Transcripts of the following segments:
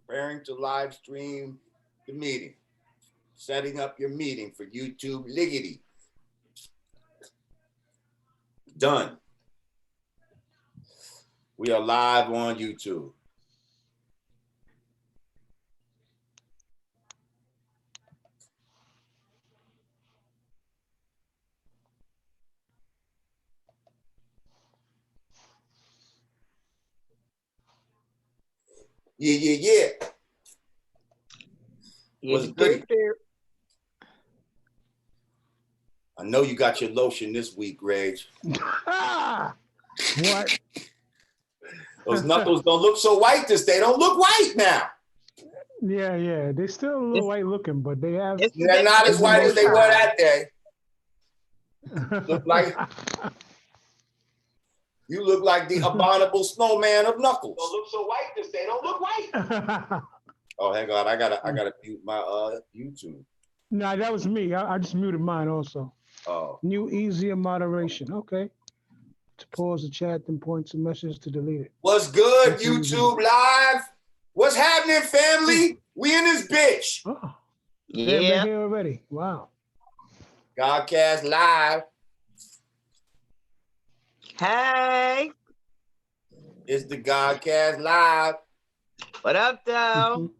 preparing to live stream the meeting. Setting up your meeting for YouTube Liggity. Done. We are live on YouTube. Yeah. What's good? I know you got your lotion this week, Rage. What? Those knuckles don't look so white this day. Don't look white now. Yeah. They still a little white looking, but they have. They're not as white as they were that day. You look like the abominable snowman of Knuckles. Don't look so white this day. Don't look white. Oh, hang on. I gotta mute my YouTube. Nah, that was me. I just muted mine also. Oh. New easier moderation. Okay. To pause the chat, then point to message to delete it. What's good, that's YouTube easy. Live? What's happening, family? We in this bitch. Oh. Yeah. They're here already. Wow. Godcast Live. Hey. It's the Godcast Live. What up, though?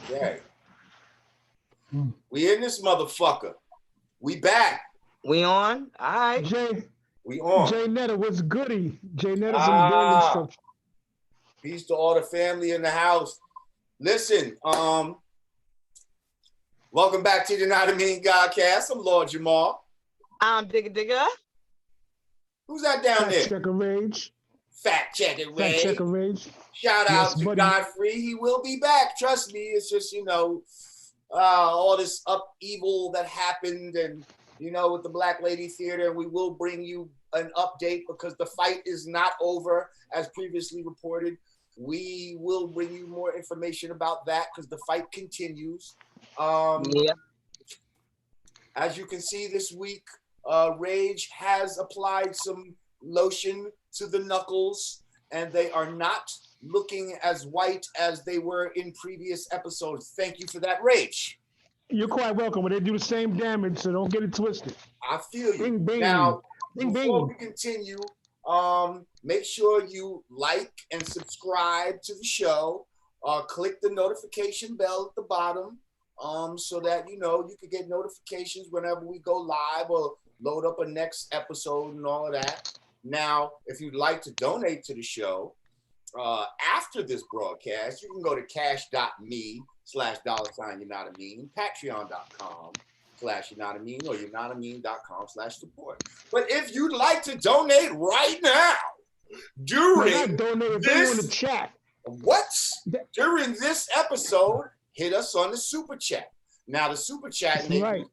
Okay. We in this motherfucker. We back. We on? All right. We on. Jay Netta, what's goody? Jay Netta's in the building structure. Peace to all the family in the house. Listen, welcome back to the Not a Mean Godcast. I'm Lord Jamar. I'm Digger. Who's that down there? Checker Rage. Fact checker Rage. Shout out to buddy. Godfrey. He will be back. Trust me. It's just, all this upheaval that happened and, with the Black Lady Theater. We will bring you an update because the fight is not over as previously reported. We will bring you more information about that because the fight continues. As you can see this week, Rage has applied some lotion to the knuckles, and they are not looking as white as they were in previous episodes. Thank you for that, Rage. You're quite welcome, but they do the same damage, so don't get it twisted. I feel you. Bing, bing. Now, bing, before bing. we continue, make sure you like and subscribe to the show. Click the notification bell at the bottom so that, you can get notifications whenever we go live or load up a next episode and all of that. Now, if you'd like to donate to the show, after this broadcast, you can go to cash.me/$you're not a mean, patreon.com/you're not a mean, or you're not a mean.com/support. But if you'd like to donate right now, during this chat. During this episode, hit us on the super chat. Now the super chat makes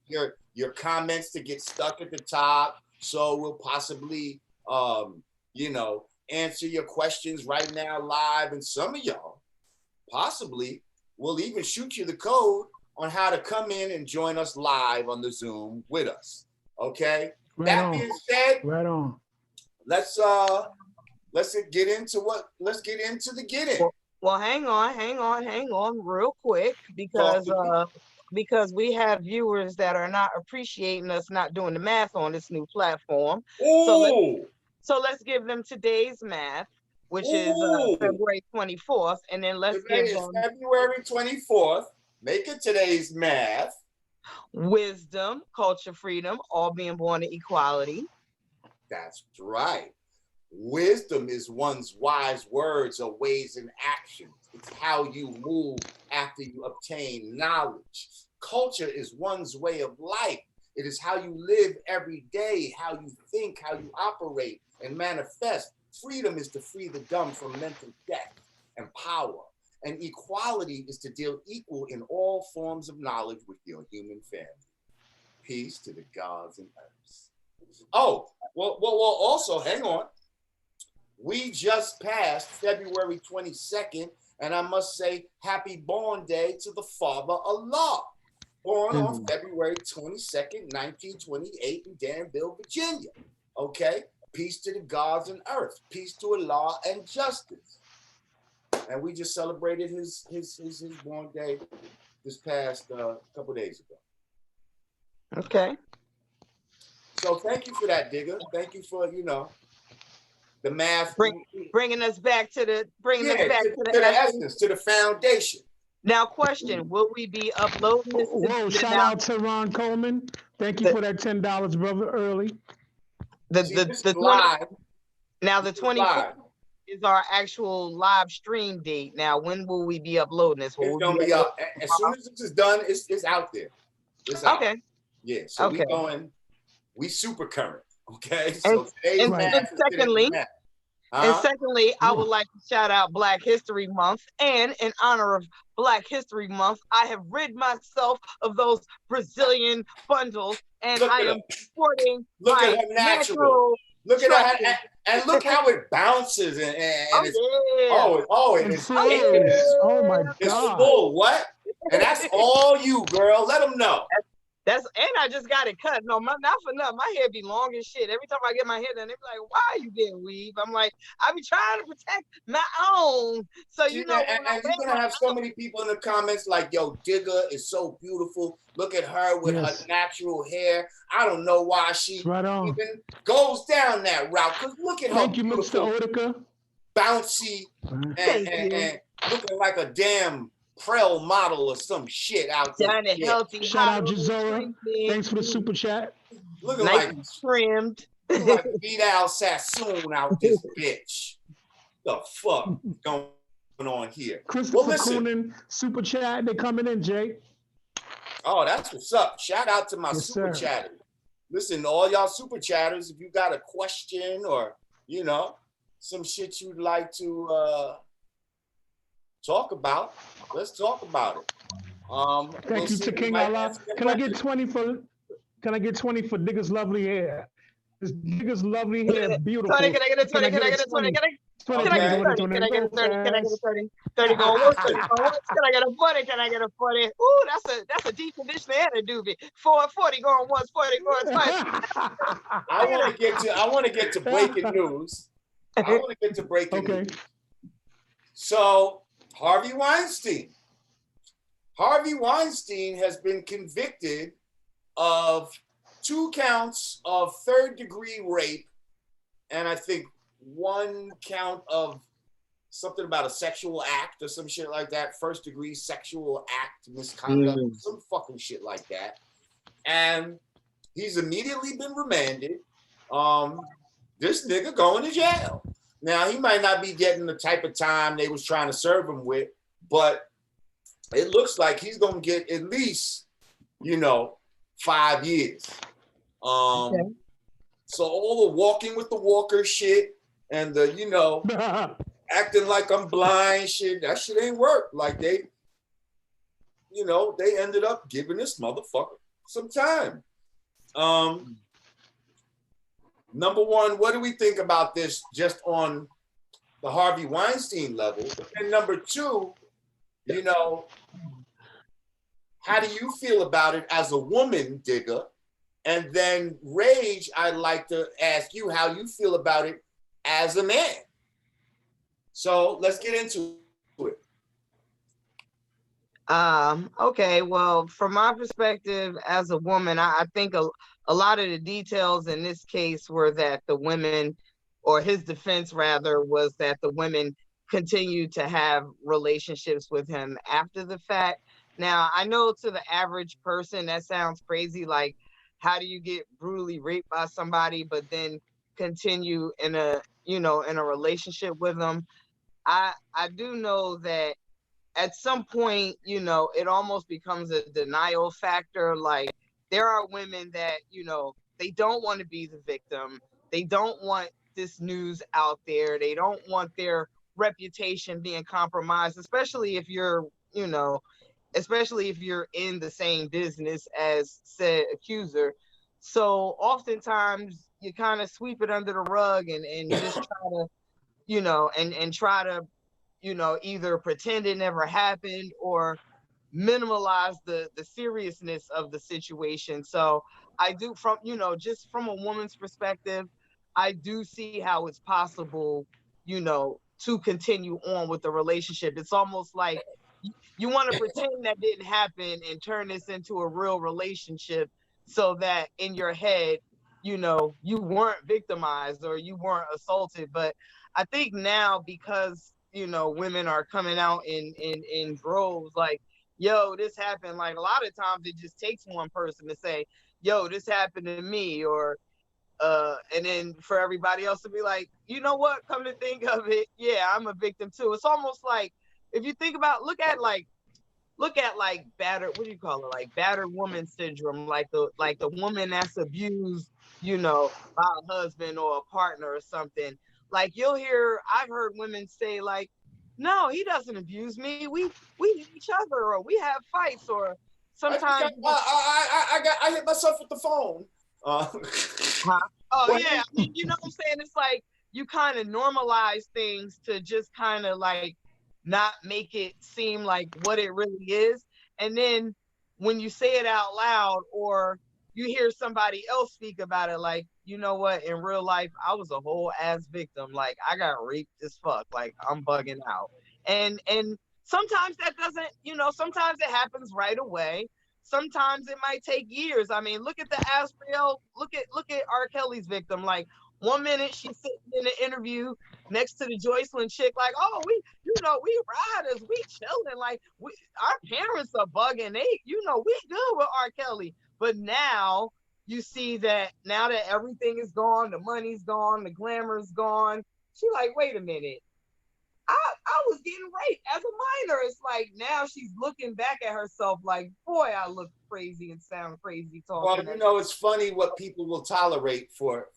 your comments to get stuck at the top, so we'll possibly answer your questions right now live, and some of y'all possibly will even shoot you the code on how to come in and join us live on the Zoom with us. Okay. That being said, right on. Let's get into the get in. Well, hang on real quick because we have viewers that are not appreciating us not doing the math on this new platform. So let's give them today's math, which is February 24th, and then let's give them February 24th. Make it today's math. Wisdom, culture, freedom, all being born in equality. That's right. Wisdom is one's wise words or ways and actions. It's how you move after you obtain knowledge. Culture is one's way of life. It is how you live every day, how you think, how you operate and manifest. Freedom is to free the dumb from mental death and power. And equality is to deal equal in all forms of knowledge with your human family. Peace to the gods and earths. Oh, well, also, hang on. We just passed February 22nd, and I must say, happy born day to the Father Allah. Born on February 22nd, 1928 in Danville, Virginia. Okay? Peace to the gods and earth. Peace to Allah and justice. and we just celebrated his born day this past couple days ago. Okay. So thank you for that, Digger. Thank you for the math. Bringing us back to the essence, to the foundation. Now, question: will we be uploading this? Whoa! Shout out to Ron Coleman. Thank you for that $10, brother. Early. The live. Now the 24th is our actual live stream date. Now, when will we be uploading this? It's gonna be up as soon as this is done. It's out there. It's out. Okay. Yeah. So okay. We super current. Okay. So secondly, I would like to shout out Black History Month, and in honor of Black History Month, I have rid myself of those Brazilian bundles, and I am sporting my natural. Look at that, and look how it bounces, and it's oh my God, it's full. What? And that's all you, girl. Let them know. And I just got it cut. No, not for nothing. My hair be long as shit. Every time I get my hair done, they be like, "Why are you getting weave?" I'm like, I be trying to protect my own. So you know, and you're gonna have so many people in the comments like, "Yo, Digger is so beautiful. Look at her with her natural hair. I don't know why she even goes down that route. Cause look at her. Thank you, Mr. Otica. Bouncy and looking like a damn Prel model or some shit out there. Shout out Jazora. Thanks for the super chat. Looking like trimmed. Looking like Vidal Sassoon out this bitch. The fuck going on here? Christopher Coonan, super chat. They coming in, Jay. Oh, that's what's up. Shout out to my super chatters. Listen, all y'all super chatters, if you got a question or some shit you'd like to talk about, let's talk about it. Thank you to King Allah. Can I get 20 for Digger's lovely hair? This Digger's lovely hair, beautiful. 20, can I get a 20? Can I get a 20? Can I get a 30? Can I get a 30? Can I get a 30? 30 going once, 30 going once. Can I get a 40? Can I get a 40? Ooh, that's a deep conditioner and a doobie. 40 going once, 40 going twice. I want to get to breaking news. News. So Harvey Weinstein has been convicted of 2 counts of 3rd-degree rape, and I think 1 count of something about a sexual act or some shit like that, 1st-degree sexual act misconduct, some fucking shit like that. And he's immediately been remanded. This nigga going to jail. Now, he might not be getting the type of time they was trying to serve him with, but it looks like he's going to get at least, 5 years. So all the walking with the walker shit and the, acting like I'm blind shit, that shit ain't work. Like they ended up giving this motherfucker some time. Number one, what do we think about this just on the Harvey Weinstein level? And number two, how do you feel about it as a woman, Digger? And then Rage, I'd like to ask you how you feel about it as a man. So let's get into it. Okay, well, from my perspective as a woman, I think a lot of the details in this case were that the women, or his defense rather, was that the women continued to have relationships with him after the fact. Now, I know to the average person that sounds crazy, like, how do you get brutally raped by somebody but then continue in a relationship with them? I do know that at some point, it almost becomes a denial factor. Like, there are women that, they don't want to be the victim. They don't want this news out there. They don't want their reputation being compromised, especially if you're in the same business as said accuser. So oftentimes you kind of sweep it under the rug and just try to, try to, either pretend it never happened or minimalize the seriousness of the situation. So I do, from just from a woman's perspective, I do see how it's possible, to continue on with the relationship. It's almost like you want to pretend that didn't happen and turn this into a real relationship so that in your head, you know, you weren't victimized or you weren't assaulted. But I think now, because, you know, women are coming out in droves, like, yo, this happened. Like, a lot of times it just takes one person to say, yo, this happened to me, or and then for everybody else to be like, you know what, come to think of it, yeah, I'm a victim too. It's almost like, if you think about, look at like battered, what do you call it, like battered woman syndrome, like the woman that's abused, you know, by a husband or a partner or something. Like, I've heard women say like, no, he doesn't abuse me, we hit each other, or we have fights, or sometimes I hit myself with the phone. Huh? Oh yeah, I mean, you know what I'm saying? It's like you kind of normalize things to just kind of like not make it seem like what it really is. And then when you say it out loud, or you hear somebody else speak about it, like, you know what, in real life, I was a whole ass victim. Like, I got raped as fuck. Like, I'm bugging out. And sometimes that doesn't, you know, sometimes it happens right away. Sometimes it might take years. I mean, look at the Asriel, look at R. Kelly's victim. Like, one minute she's sitting in an interview next to the Joycelyn chick, like, oh, you know, we riders, we chilling, like, our parents are bugging. They, you know, we good with R. Kelly. But now you see that now that everything is gone, the money's gone, the glamour's gone. She like, wait a minute. I was getting raped as a minor. It's like now she's looking back at herself like, boy, I look crazy and sound crazy talking. Well, you know, it's funny what people will tolerate for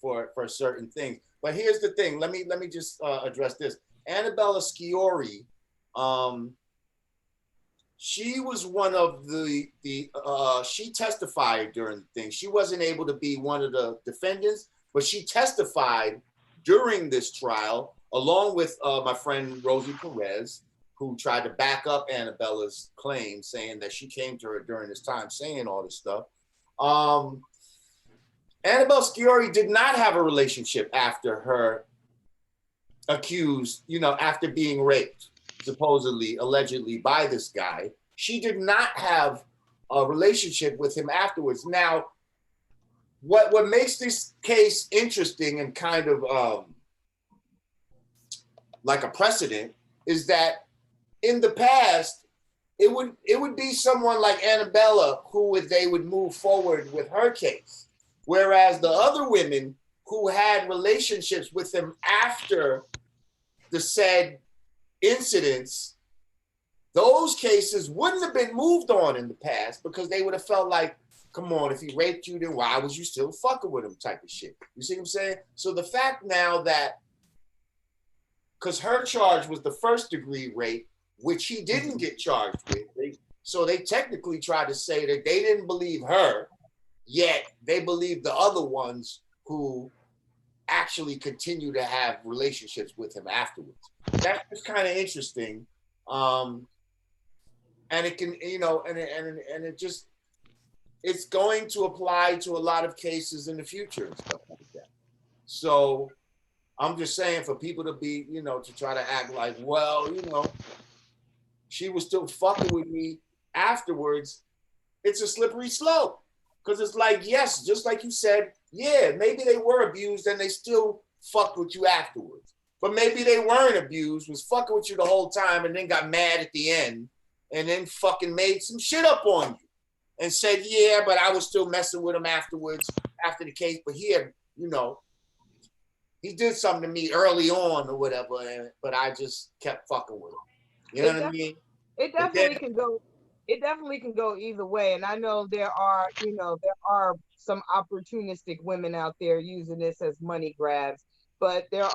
certain things. But here's the thing. Let me just address this. Annabella Sciorri, she was one of the she testified during the thing. She wasn't able to be one of the defendants, but she testified during this trial, along with my friend Rosie Perez, who tried to back up Annabella's claim, saying that she came to her during this time saying all this stuff. Annabella Sciorri did not have a relationship after her accused, you know, after being raped, supposedly, allegedly by this guy. She did not have a relationship with him afterwards. Now, what makes this case interesting and kind of like a precedent is that in the past, it would be someone like Annabella they would move forward with her case. Whereas the other women who had relationships with him after the said incidents, those cases wouldn't have been moved on in the past because they would have felt like, come on, if he raped you, then why was you still fucking with him type of shit. You see what I'm saying? So the fact now that, because her charge was the first degree rape, which he didn't get charged with. So they technically tried to say that they didn't believe her, yet they believed the other ones who actually continue to have relationships with him afterwards. That's just kind of interesting. And it can, you know, and it just, it's going to apply to a lot of cases in the future and stuff like that. So I'm just saying, for people to be, you know, to try to act like, well, you know, she was still fucking with me afterwards, it's a slippery slope. Because it's like, yes, just like you said, yeah, maybe they were abused and they still fucked with you afterwards. But maybe they weren't abused, was fucking with you the whole time and then got mad at the end and then fucking made some shit up on you and said, yeah, but I was still messing with him afterwards, after the case. But he had, you know, he did something to me early on or whatever, but I just kept fucking with him. You know what I mean? It definitely can go. It definitely can go either way. And I know there are, you know, there are some opportunistic women out there using this as money grabs. But there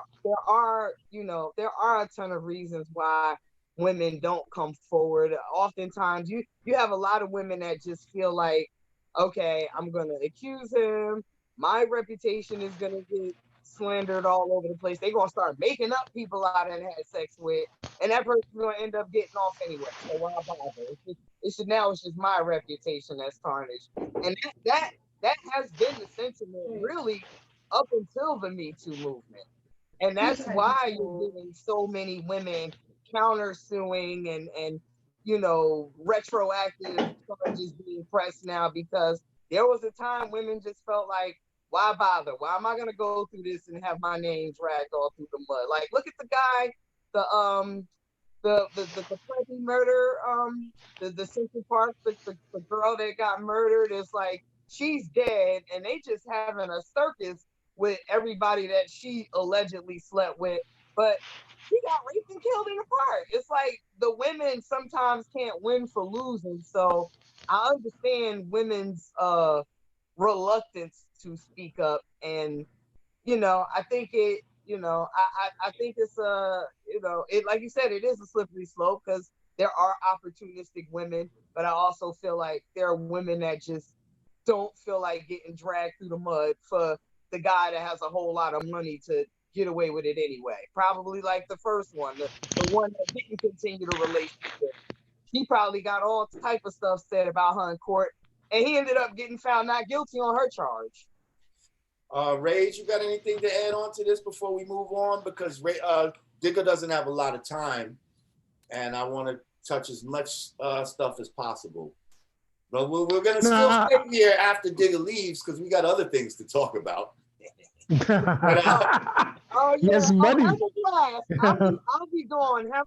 are, you know, there are a ton of reasons why women don't come forward. Oftentimes, you have a lot of women that just feel like, okay, I'm gonna accuse him. My reputation is gonna get slandered all over the place. They're gonna start making up people I done had sex with, and that person's gonna end up getting off anyway. So why bother? It's just my reputation that's tarnished, and that has been the sentiment really up until the Me Too movement. And that's why you're getting so many women countersuing and retroactive charges being pressed now, because there was a time women just felt like, why bother? Why am I gonna go through this and have my name dragged all through the mud? Like, look at the guy, the Freddie murder, the Central Park, the girl that got murdered. Is like, she's dead, and they just having a circus with everybody that she allegedly slept with, but she got raped and killed in the park. It's like the women sometimes can't win for losing. So I understand women's reluctance to speak up, and I think I think it's it, like you said, it is a slippery slope, because there are opportunistic women, but I also feel like there are women that just don't feel like getting dragged through the mud for the guy that has a whole lot of money to get away with it anyway. Probably like the first one, the one that didn't continue the relationship. He probably got all type of stuff said about her in court, and he ended up getting found not guilty on her charge. Rage, you got anything to add on to this before we move on? Because Digger doesn't have a lot of time, and I want to touch as much stuff as possible. But we're going to still stay here after Digger leaves, because we got other things to talk about. Oh yeah, yes, buddy. I'll be gone. Have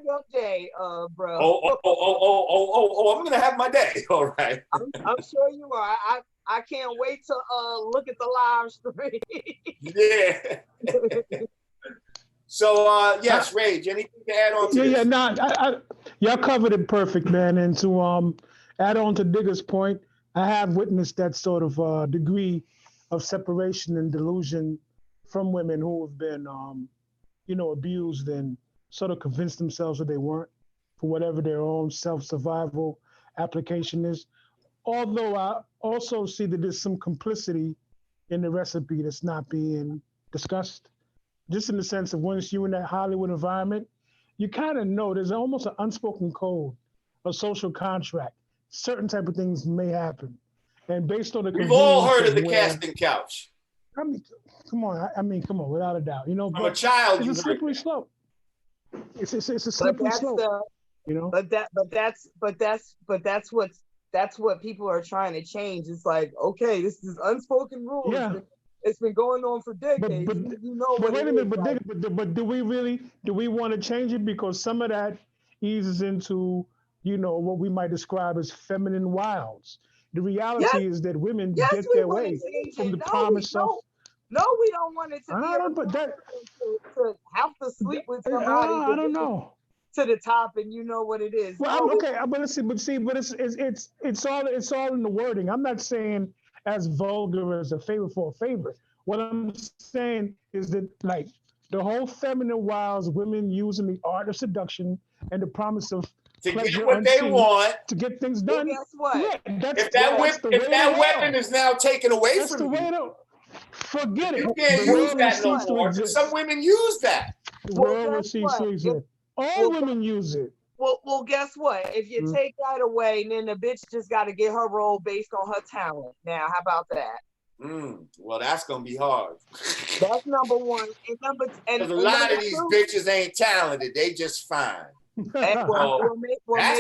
your day, bro. I'm gonna have my day. All right. I'm sure you are. I can't wait to look at the live stream. Yeah. So yes, Rage, anything to add on to this? Y'all covered it perfect, man. And to add on to Digger's point, I have witnessed that sort of degree of separation and delusion from women who have been, abused and sort of convinced themselves that they weren't, for whatever their own self-survival application is. Although I also see that there's some complicity in the recipe that's not being discussed, just in the sense of once you're in that Hollywood environment, you kind of know there's almost an unspoken code, a social contract. Certain type of things may happen. And based on the we've all heard of the casting couch. I mean, come on, without a doubt. From a child, it's a slippery slope. It's a slippery slope. That's what people are trying to change. It's like, okay, this is unspoken rules. Yeah. It's been going on for decades. But wait a minute, but do we want to change it? Because some of that eases into, what we might describe as feminine wiles. The reality is that women get their way from the promise of. No, we don't want it to to have to sleep with somebody. I don't know. To the top, and you know what it is. Well, okay, but it's all in the wording. I'm not saying as vulgar as a favor for a favor. What I'm saying is that, like, the whole feminine wiles, women using the art of seduction and the promise of to get what they want, to get things done. Well, guess what? Yeah, if that weapon is now taken away from you, forget it. You can't use that no more. Some women use that. The world will cease to exist. All women use it. Well, guess what? If you take that away, then the bitch just got to get her role based on her talent. Now, how about that? Well, that's gonna be hard. That's number one. Because a lot of these bitches ain't talented; they just fine. That's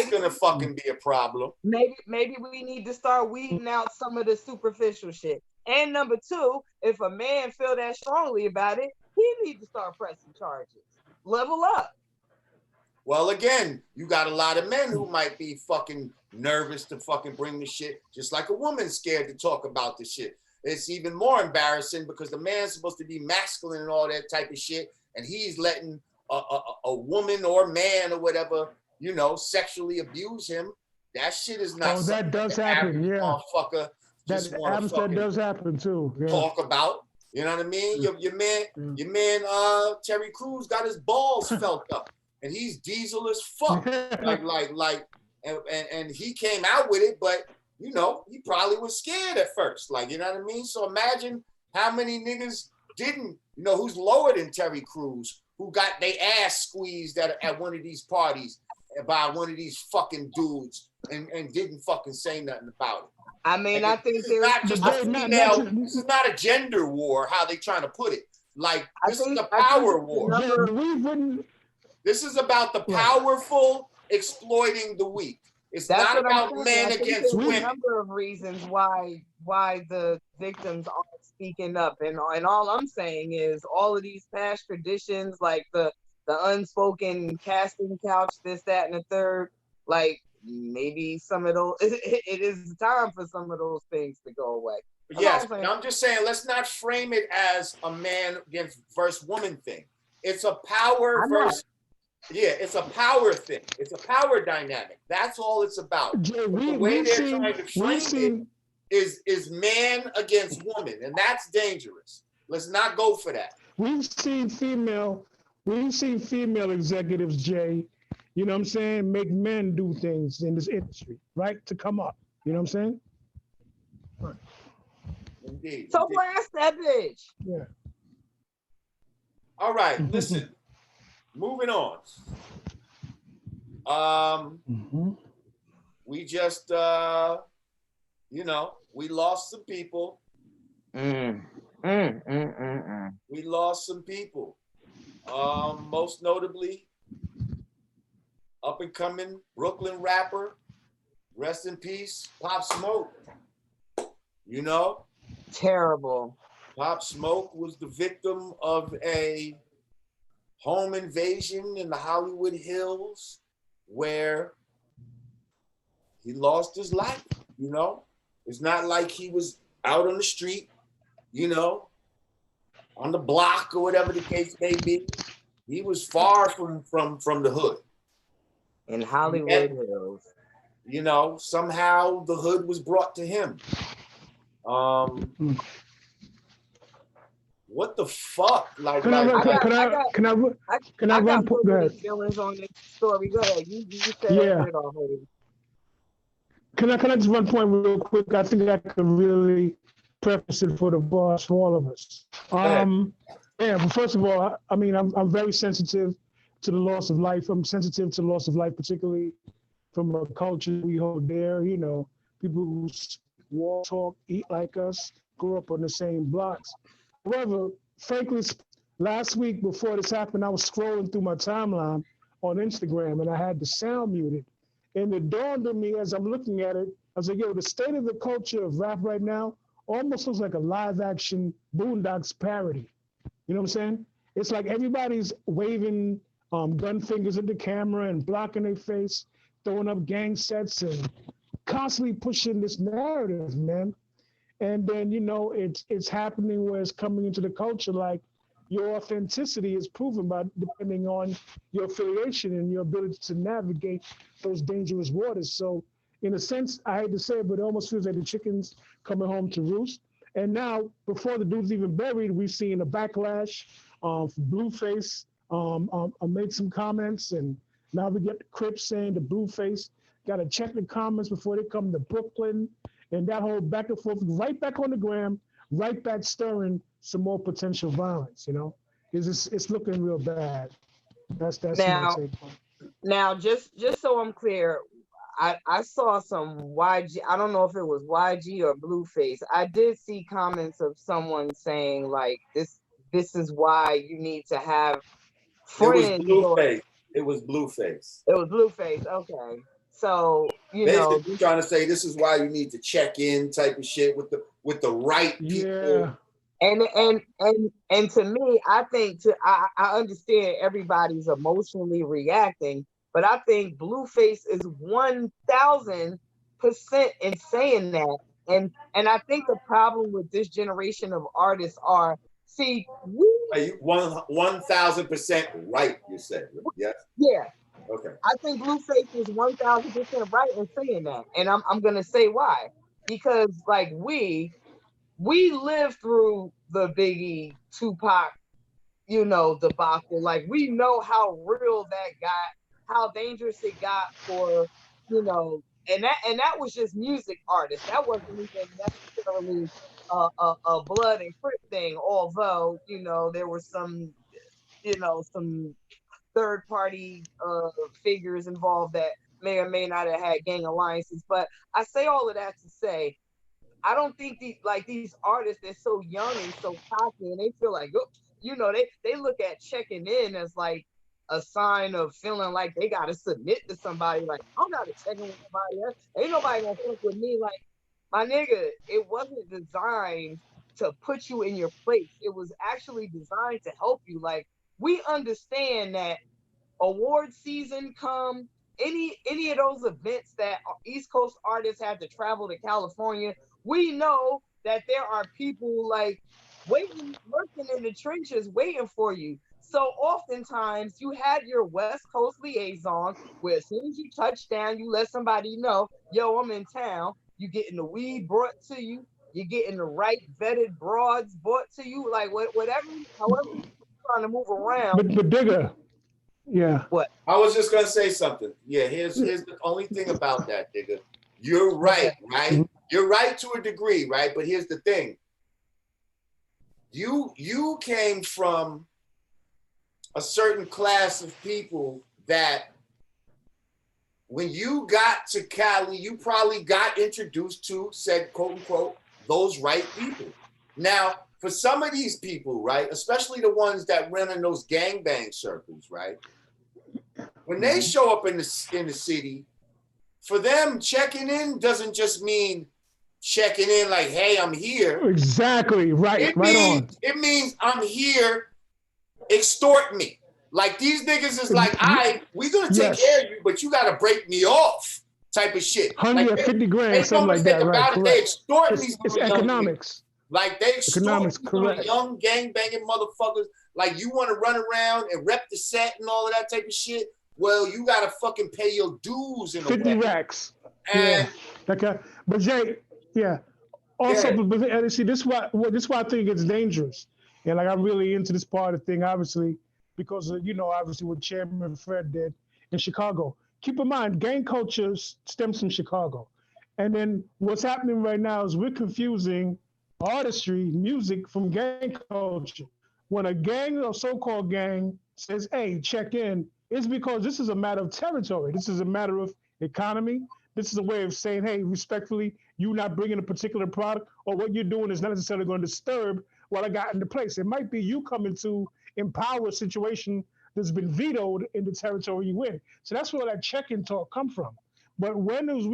gonna fucking be a problem. Maybe we need to start weeding out some of the superficial shit. And number two, if a man feel that strongly about it, he needs to start pressing charges. Level up. Well, again, you got a lot of men who might be fucking nervous to fucking bring the shit, just like a woman's scared to talk about the shit. It's even more embarrassing because the man's supposed to be masculine and all that type of shit, and he's letting a woman or man or whatever, sexually abuse him. That shit is not. Oh, that does happen. Yeah, motherfucker. That does happen too. Yeah. Talk about. You know what I mean? Your man, Terry Crews got his balls felt up. And he's diesel as fuck, and he came out with it, but he probably was scared at first, you know what I mean. So imagine how many niggas didn't, who's lower than Terry Crews, who got their ass squeezed at one of these parties by one of these fucking dudes, and didn't fucking say nothing about it. I mean, I think this is not a gender war, how they trying to put it. Like, this is a power war. This is about the powerful exploiting the weak. It's not about men against women. There's a number of reasons why the victims aren't speaking up, and all I'm saying is all of these past traditions, like the unspoken casting couch, this, that, and the third, like maybe some of those, it is time for some of those things to go away. Yes, and I'm just saying, let's not frame it as a man against versus woman thing. It's a power versus. Yeah, it's a power thing. It's a power dynamic. That's all it's about. Jay, the way they're trying to frame it is man against woman, and that's dangerous. Let's not go for that. We've seen female executives, Jay, you know what I'm saying, make men do things in this industry, right? To come up. You know what I'm saying? Right. Indeed. So blast that bitch. Yeah. All right, listen. Moving on. We just, we lost some people. We lost some people. Most notably, up and coming Brooklyn rapper, rest in peace, Pop Smoke. You know? Terrible. Pop Smoke was the victim of a home invasion in the Hollywood Hills where he lost his life, you know? It's not like he was out on the street, you know, on the block or whatever the case may be. He was far from the hood. In Hollywood Hills. You know, somehow the hood was brought to him. What the fuck? Like, can I run? Go ahead. Feelings on this story. Go ahead. You said it already. Can I just run point real quick? I think I could really preface it for the boss, for all of us. Yeah, but first of all, I mean, I'm very sensitive to the loss of life. I'm sensitive to the loss of life, particularly from a culture we hold dear. You know, people who walk, talk, eat like us, grew up on the same blocks. However, frankly, last week before this happened, I was scrolling through my timeline on Instagram and I had the sound muted. And it dawned on me as I'm looking at it, I was like, yo, the state of the culture of rap right now almost looks like a live action Boondocks parody. You know what I'm saying? It's like everybody's waving gun fingers at the camera and blocking their face, throwing up gang sets and constantly pushing this narrative, man. And then, you know, it's happening where it's coming into the culture like your authenticity is proven by depending on your affiliation and your ability to navigate those dangerous waters. So in a sense, I hate to say it, but it almost feels like the chicken's coming home to roost. And now, before the dude's even buried, we've seen a backlash. Blueface made some comments, and now we get the Crips saying the Blueface got to check the comments before they come to Brooklyn. And that whole back and forth, right back on the gram, right back stirring some more potential violence. You know, it's looking real bad. That's now, my take on it. Now, just so I'm clear, I saw some YG. I don't know if it was YG or Blueface. I did see comments of someone saying like this is why you need to have friends. It was Blueface. It was Blueface. Okay. So, you basically know, trying to say this is why you need to check in type of shit with the right people. And to me, I think I understand everybody's emotionally reacting, but I think Blueface is 1000% in saying that. And I think the problem with this generation of artists are, see, 1000% right, you said. Yes? Yeah. Okay. I think Blueface is 1000% right in saying that. And I'm gonna say why. Because like we lived through the Biggie, Tupac, you know, debacle. Like we know how real that got, how dangerous it got for, you know, and that was just music artists. That wasn't even necessarily a blood and Crip thing, although, you know, there were some, you know, some third party figures involved that may or may not have had gang alliances. But I say all of that to say, I don't think these artists, they're so young and so cocky and they feel like, oh, you know, they look at checking in as like a sign of feeling like they gotta submit to somebody. Like, I don't gotta check in with nobody else. Ain't nobody gonna fuck with me. Like, my nigga, it wasn't designed to put you in your place. It was actually designed to help you. Like, we understand that award season come, any of those events that East Coast artists had to travel to California, we know that there are people like waiting, working in the trenches, waiting for you. So oftentimes you had your West Coast liaison where as soon as you touch down, you let somebody know, yo, I'm in town. You getting the weed brought to you. You're getting the right vetted broads brought to you. Like whatever, however you're trying to move around. But Digger, yeah. What? I was just gonna say something. Yeah, here's the only thing about that, nigga. You're right, right? You're right to a degree, right? But here's the thing. You came from a certain class of people that when you got to Cali, you probably got introduced to, said, quote unquote, those right people. Now, for some of these people, right, especially the ones that run in those gangbang circles, right, when they show up in the city, for them, checking in doesn't just mean checking in like, hey, I'm here. Exactly, right, It means I'm here, extort me. Like, these niggas is like, all right, we gonna take care of you, but you gotta break me off type of shit. 150 grand, something like that, right? About it, they extort these it's economics. Like, they extort these little young gang-banging motherfuckers. Like, you want to run around and rep the set and all of that type of shit? Well, you gotta fucking pay your dues in 50 racks. And okay, but Jay, yeah. Also, but see, this is why I think it's dangerous. And like, I'm really into this part of the thing, obviously, because of, you know, obviously what Chairman Fred did in Chicago. Keep in mind, gang culture stems from Chicago. And then what's happening right now is we're confusing artistry, music from gang culture. When a gang or so-called gang says, hey, check in, it's because this is a matter of territory. This is a matter of economy. This is a way of saying, hey, respectfully, you not bringing a particular product or what you're doing is not necessarily going to disturb what I got into place. It might be you coming to empower a situation that's been vetoed in the territory you in. So that's where that check-in talk come from. But when does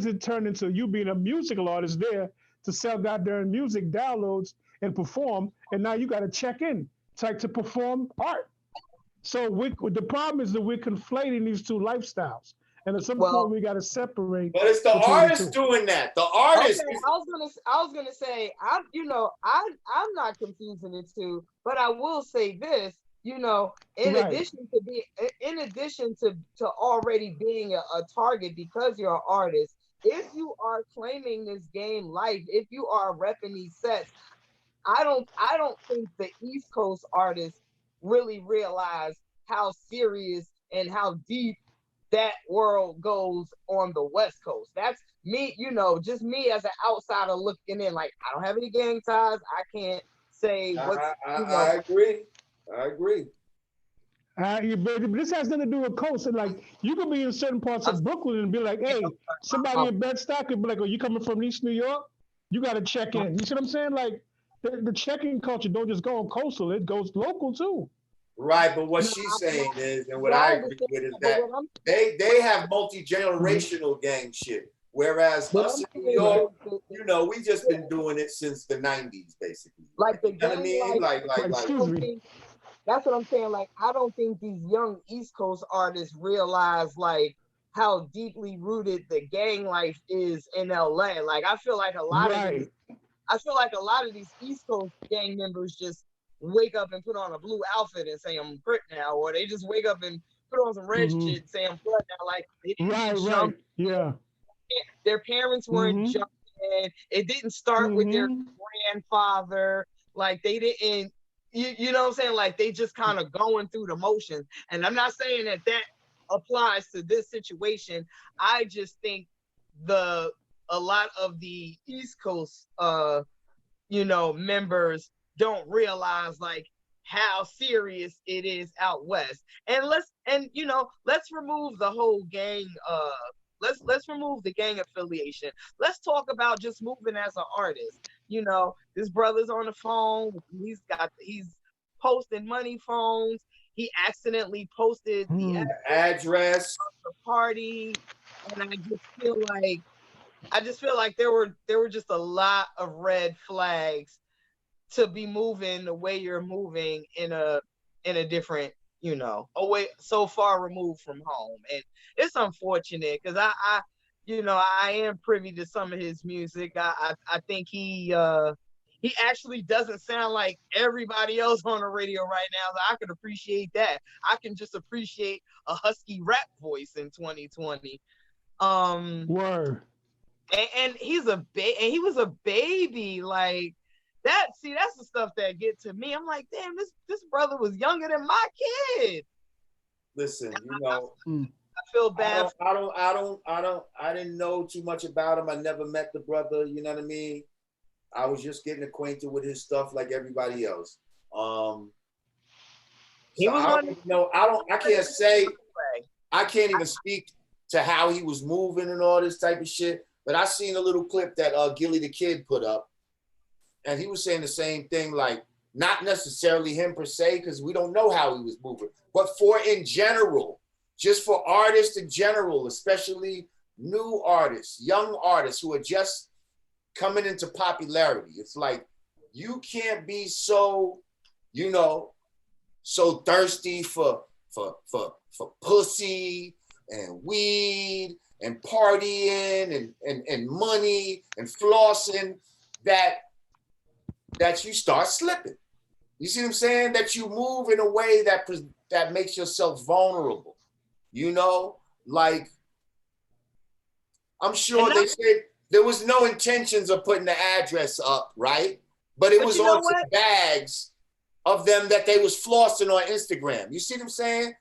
it turn into you being a musical artist there to sell goddamn music downloads and perform, and now you got to check in to perform art. So the problem is that we're conflating these two lifestyles. And at some point we got to separate. But it's the artist doing that. The artist. Okay, I was gonna say, I'm not confusing the two, but I will say this. You know, in addition to already being a target because you're an artist, if you are claiming this game life, if you are repping these sets, I don't think the East Coast artists really realize how serious and how deep that world goes on the West Coast. That's me, you know, just me as an outsider looking in. Like, I don't have any gang ties. I can't say what. I agree. But this has nothing to do with coast. And like, you could be in certain parts of Brooklyn and be like, hey, somebody in Bed-Stuy could be like, oh, you coming from East New York? You got to check in. You see what I'm saying? Like, the check-in culture don't just go on coastal, it goes local too. Right, but what she's saying is, and what I agree with is that they have multi-generational gang shit. Whereas us in New York, you know, we just been doing it since the 90s, basically. Like the you know what I mean? Like that's what I'm saying. Like, I don't think these young East Coast artists realize like how deeply rooted the gang life is in LA. Like, I feel like a lot of these East Coast gang members just wake up and put on a blue outfit and say I'm Crip now, or they just wake up and put on some red shit and say I'm Blood now. Like, they didn't jump. Yeah. Their parents weren't jumping. It didn't start with their grandfather. Like, they didn't. You know what I'm saying? Like, they just kind of going through the motions. And I'm not saying that applies to this situation. I just think a lot of the East Coast, members don't realize like how serious it is out west. And let's remove the whole gang. Let's remove the gang affiliation. Let's talk about just moving as an artist. You know, this brother's on the phone. He's posting money phones. He accidentally posted the address of the party, and I just feel like there were just a lot of red flags to be moving the way you're moving in a different, you know, away so far removed from home. And it's unfortunate because I you know, I am privy to some of his music. I think he actually doesn't sound like everybody else on the radio right now. So I can appreciate that. I can just appreciate a husky rap voice in 2020. Word. And he was a baby, like that. See, that's the stuff that get to me. I'm like, damn, this brother was younger than my kid. Listen, you know, I feel bad. I didn't know too much about him. I never met the brother, you know what I mean? I was just getting acquainted with his stuff like everybody else. He was I can't even speak to how he was moving and all this type of shit. But I seen a little clip that Gilly the Kid put up, and he was saying the same thing, like not necessarily him per se, because we don't know how he was moving, but for in general, just for artists in general, especially new artists, young artists who are just coming into popularity. It's like you can't be so, you know, so thirsty for pussy and weed and partying and money and flossing that you start slipping. You see what I'm saying? That you move in a way that makes yourself vulnerable. You know, like I'm sure they said there was no intentions of putting the address up, right? But it was on some bags of them that they was flossing on Instagram. You see what I'm saying?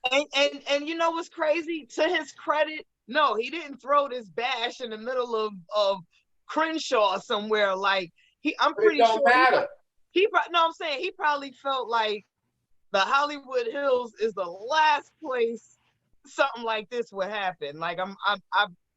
And you know what's crazy? To his credit, no, he didn't throw this bash in the middle of Crenshaw somewhere. Like I'm pretty sure. It don't matter. I'm saying he probably felt like the Hollywood Hills is the last place something like this would happen. Like I'm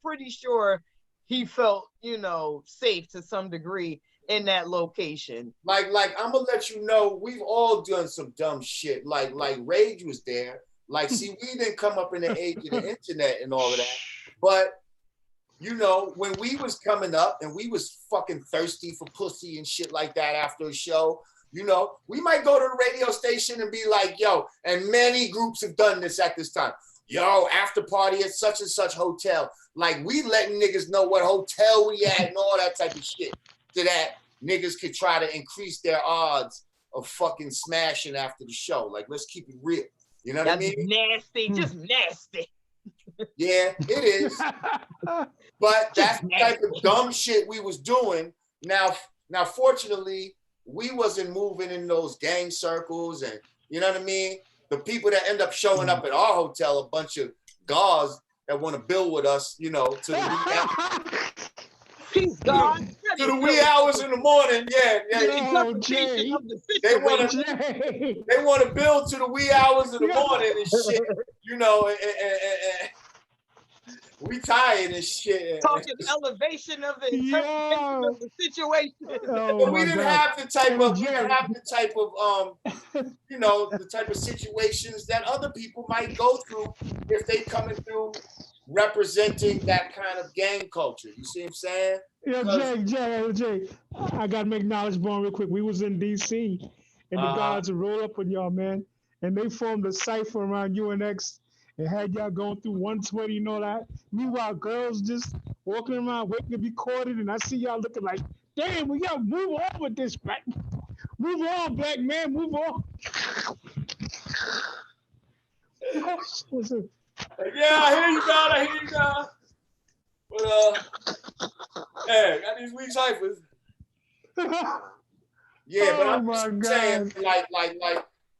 pretty sure he felt, you know, safe to some degree in that location. Like I'm gonna let you know, we've all done some dumb shit. Like Rage was there. Like, see, we didn't come up in the age of the internet and all of that. But you know, when we was coming up and we was fucking thirsty for pussy and shit like that after a show, you know, we might go to the radio station and be like, yo, and many groups have done this at this time. Yo, after party at such and such hotel. Like, we letting niggas know what hotel we at and all that type of shit. So that niggas could try to increase their odds of fucking smashing after the show. Like, let's keep it real. You know what I mean? Nasty, just nasty. Yeah, it is. But that's the type of dumb shit we was doing. Now, fortunately, we wasn't moving in those gang circles, and you know what I mean? The people that end up showing up at our hotel, a bunch of gauze that want to build with us, you know, to the wee hours in the morning. Yeah. Oh, Jay. They want to build to the wee hours in the morning and shit, you know, and we tired and shit. Talking elevation of the interpretation of the situation. But we didn't have the type of you know, the type of situations that other people might go through if they coming through representing that kind of gang culture. You see what I'm saying? Yeah, Jay, I gotta make knowledge born real quick. We was in DC and the guards would roll up on y'all, man, and they formed a cipher around UNX and had y'all going through 120 and all that. Meanwhile, girls just walking around waiting to be courted, and I see y'all looking like, damn, we gotta move on with this, black. Move on, black man, move on. Yeah, I hear you, God. But hey, got these weak ciphers. Yeah, but I'm just saying, like,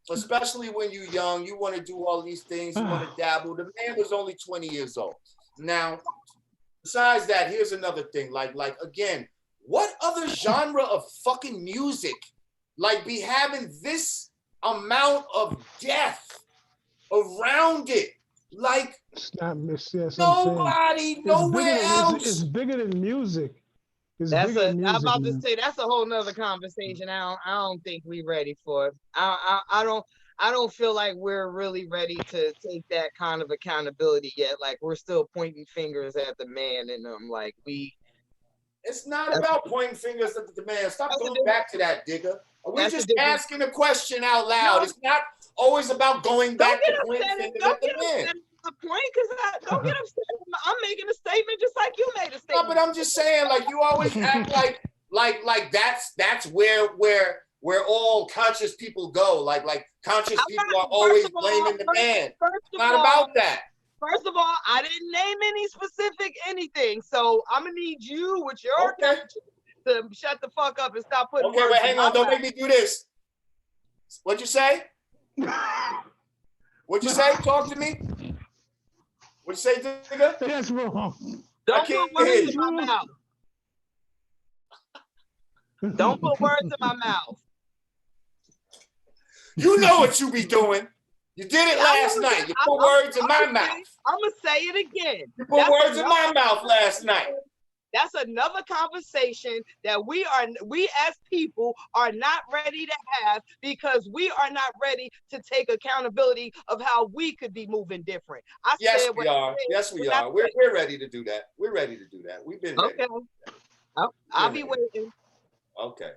especially when you're young, you want to do all these things, you want to dabble. The man was only 20 years old. Now, besides that, here's another thing. Like again, what other genre of fucking music like be having this amount of death around it? Like, nobody, nowhere else. It's bigger than music. It's I'm bigger than music, about to man. say that's a whole nother conversation. I don't think we ready for it. I don't feel like we're really ready to take that kind of accountability yet. Like we're still pointing fingers at the man, and like we. It's not about pointing fingers at the man. Stop going back to that, digger. We're just asking a question out loud. It's not always about going back to pointing fingers at the man. The point, because don't get upset. I'm making a statement just like you made a statement. No, but I'm just saying, like you always act like that's where all conscious people go. Like conscious people are always blaming the man. It's not about that. First of all, I didn't name any specific anything, so I'm gonna need you with your to shut the fuck up and stop putting. Okay, wait, hang on, don't make me do this. What'd you say? What'd you say? Talk to me. What'd you say, nigga? That's wrong. Don't put words in my mouth. Don't put words in my mouth. You know what you be doing. You did it last night. You put words in my mouth. I'm going to say it again. You put words in my mouth last night. That's another conversation that we as people are not ready to have, because we are not ready to take accountability of how we could be moving different. Yes, we are. Yes, we are. We're ready to do that. We're ready to do that. We've been ready. Okay. I'll be waiting. Okay.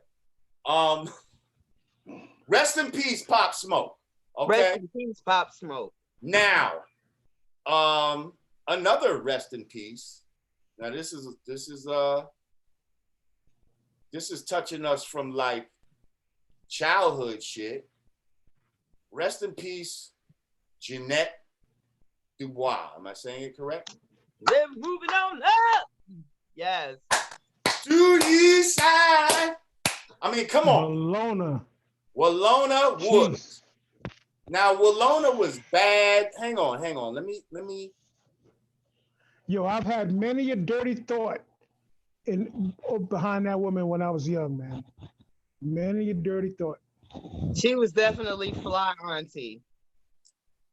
Rest in peace, Pop Smoke. Okay. Rest in peace, Pop Smoke. Now, another rest in peace. Now this is touching us from like childhood shit. Rest in peace, Jeanette Dubois. Am I saying it correct? Live moving on up. Yes. To ye side. I mean, come on. Walona Woods. Now, Walona was bad. Hang on. Let me. Yo, I've had many a dirty thought behind that woman when I was young, man. Many a dirty thought. She was definitely fly auntie.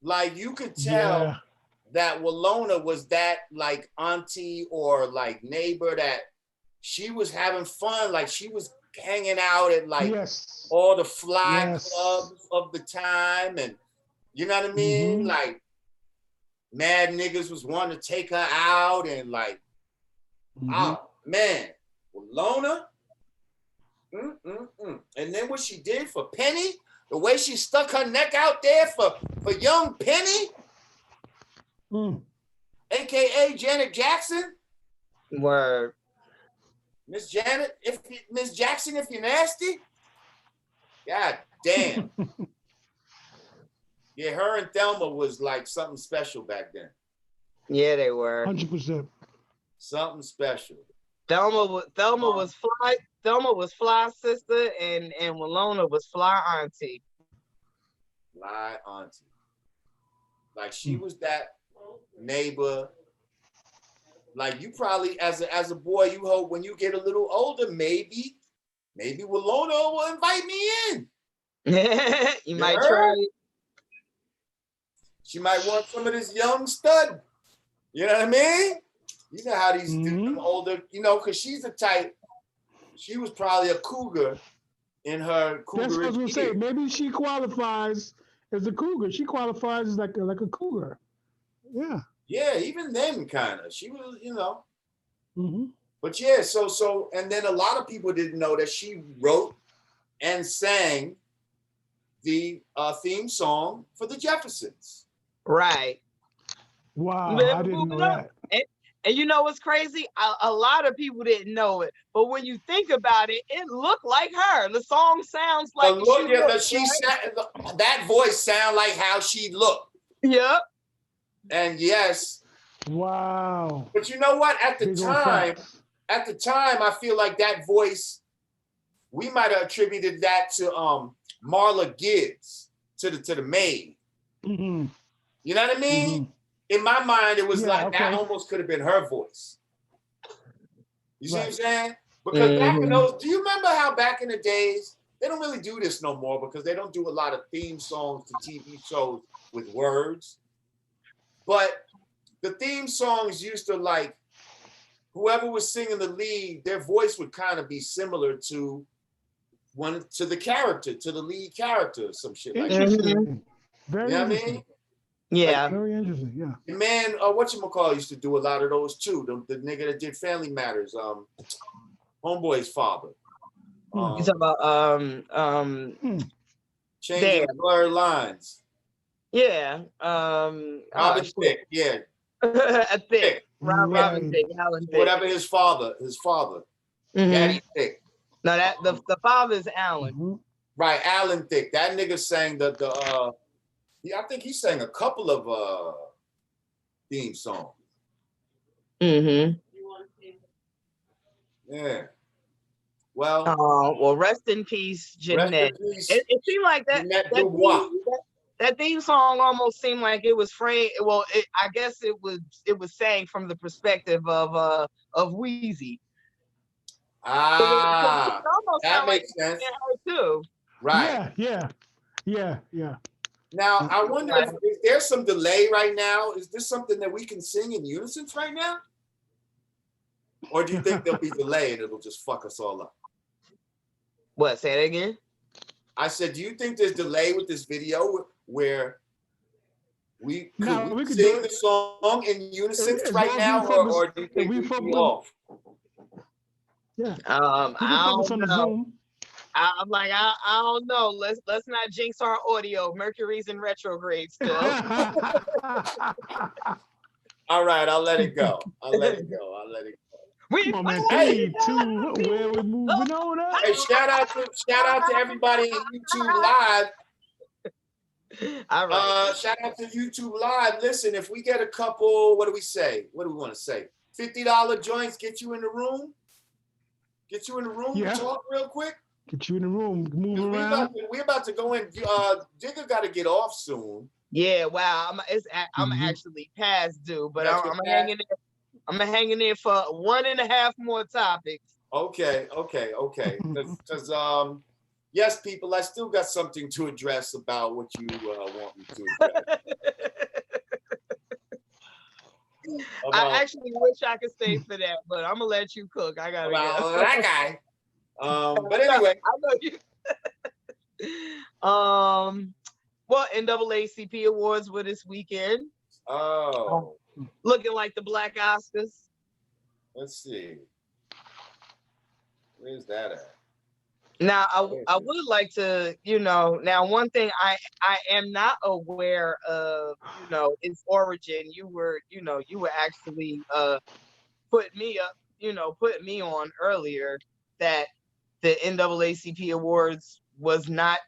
Like you could tell that Walona was that like auntie or like neighbor that she was having fun. Like she was hanging out at like all the fly clubs of the time, and you know what I mean? Mm-hmm. Like mad niggas was wanting to take her out, and like, oh man, Walona. And then what she did for Penny, the way she stuck her neck out there for young Penny, aka Janet Jackson. Word. Miss Janet, Miss Jackson, if you're nasty. God damn. Yeah, her and Thelma was like something special back then. Yeah, they were. 100%. Something special. Thelma was fly. Thelma was fly sister, and Walona was fly auntie. Fly auntie. Like she was that neighbor. Like you probably, as a boy, you hope when you get a little older, maybe Walona will invite me in. You might try. She might want some of this young stud. You know what I mean? You know how these older, you know, because she's a type. She was probably a cougar in her cougar. That's what I was gonna say. Maybe she qualifies as a cougar. She qualifies as like a cougar. Yeah. Yeah, even then, kind of. She was, you know. But yeah, so, and then a lot of people didn't know that she wrote and sang the theme song for the Jeffersons. Right. Wow, I didn't know that. And you know what's crazy? A lot of people didn't know it, but when you think about it, it looked like her. The song sounds like that voice sound like how she looked. Yep. And yes. Wow. But you know what? At the time, I feel like that voice, we might have attributed that to Marla Gibbs, to the maid. You know what I mean? In my mind, it was that almost could have been her voice. You see what I'm saying? Because back in those, do you remember how back in the days, they don't really do this no more because they don't do a lot of theme songs to TV shows with words. But the theme songs used to like whoever was singing the lead, their voice would kind of be similar to the lead character, or some shit like that. Interesting. Very You know what I interesting. mean? Yeah. Like, Very interesting. Yeah. the man, whatchamacallit used to do a lot of those too. The nigga that did Family Matters, Homeboy's father. You talking about Changing blurred lines. Yeah. Robin Thicke, yeah. Thicke. Robin Thicke, Alan Thicke. Whatever his father. Daddy Thicke. No, that the father's Alan. Right, Alan Thicke. That nigga sang I think he sang a couple of theme songs. Yeah. Well, rest in peace, Jeanette. It seemed like that theme song almost seemed like it was framed. Well, I guess it was sang from the perspective of Wheezy. That makes sense. Too. Right. Yeah. Now, I wonder if there's some delay right now. Is this something that we can sing in unison right now? Or do you think there'll be delay and it'll just fuck us all up? What? Say that again? I said, do you think there's delay with this video where we could sing the song in unison right now, or do you think we can be off? Yeah. I don't know. I'm like, I don't know. Let's not jinx our audio. Mercury's in retrograde still. All right, I'll let it go. I'll let it go. Come on, man. 3, 2, where we moving on up? Hey, shout out to everybody in YouTube Live. All right. Shout out to YouTube Live. Listen, if we get a couple, what do we say? What do we want to say? $50 joints get you in the room? Get you in the room to talk real quick? Get you in the room, move around. We're about to go in. Digger got to get off soon. Yeah, wow. I'm actually past due, but I'm hanging there. I'm hanging there for 1.5 more topics. Okay. Because yes, people, I still got something to address about what you want me to address. I actually wish I could stay for that, but I'm gonna let you cook. I gotta go. That guy. But anyway, I know you. Well, NAACP awards were this weekend. Oh. Looking like the Black Oscars. Let's see. Where's that at? Now, I would like to, now one thing I am not aware of, its origin. You were actually putting me on earlier that the NAACP awards was not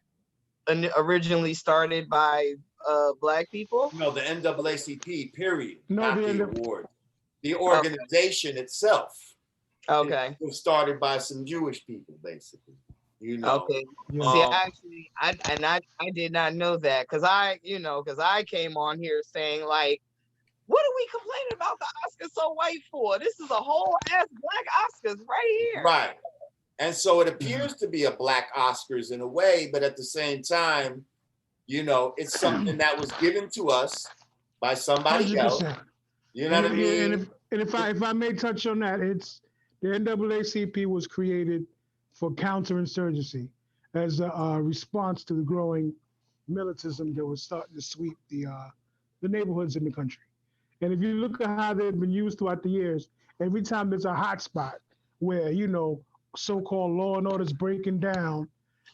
originally started by Black people. No, the NAACP, period. No, not the award. The organization itself. Okay. It was started by some Jewish people, basically. Okay. See, actually, I did not know that because I came on here saying like, what are we complaining about the Oscars so white for? This is a whole ass Black Oscars right here. Right. And so it appears to be a Black Oscars in a way, but at the same time, it's something that was given to us by somebody 100%. Else. You know what I mean? And if I may touch on that, it's the NAACP was created for counterinsurgency as a response to the growing militantism that was starting to sweep the neighborhoods in the country. And if you look at how they've been used throughout the years, every time there's a hot spot where, so-called law and order is breaking down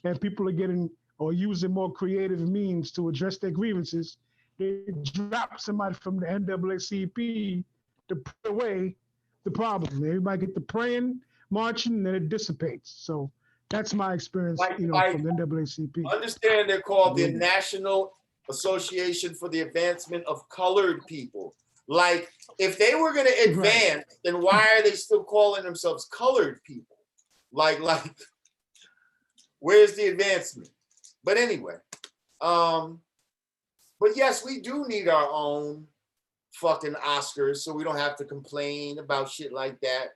and people are getting or using more creative means to address their grievances, they drop somebody from the NAACP to put away the problem. Everybody get the praying, marching, and then it dissipates. So that's my experience, from the NAACP. Understand they're called the National Association for the Advancement of Colored People. Like, if they were going to advance, then why are they still calling themselves colored people? Like, where's the advancement? But anyway, but yes, we do need our own fucking Oscars, so we don't have to complain about shit like that.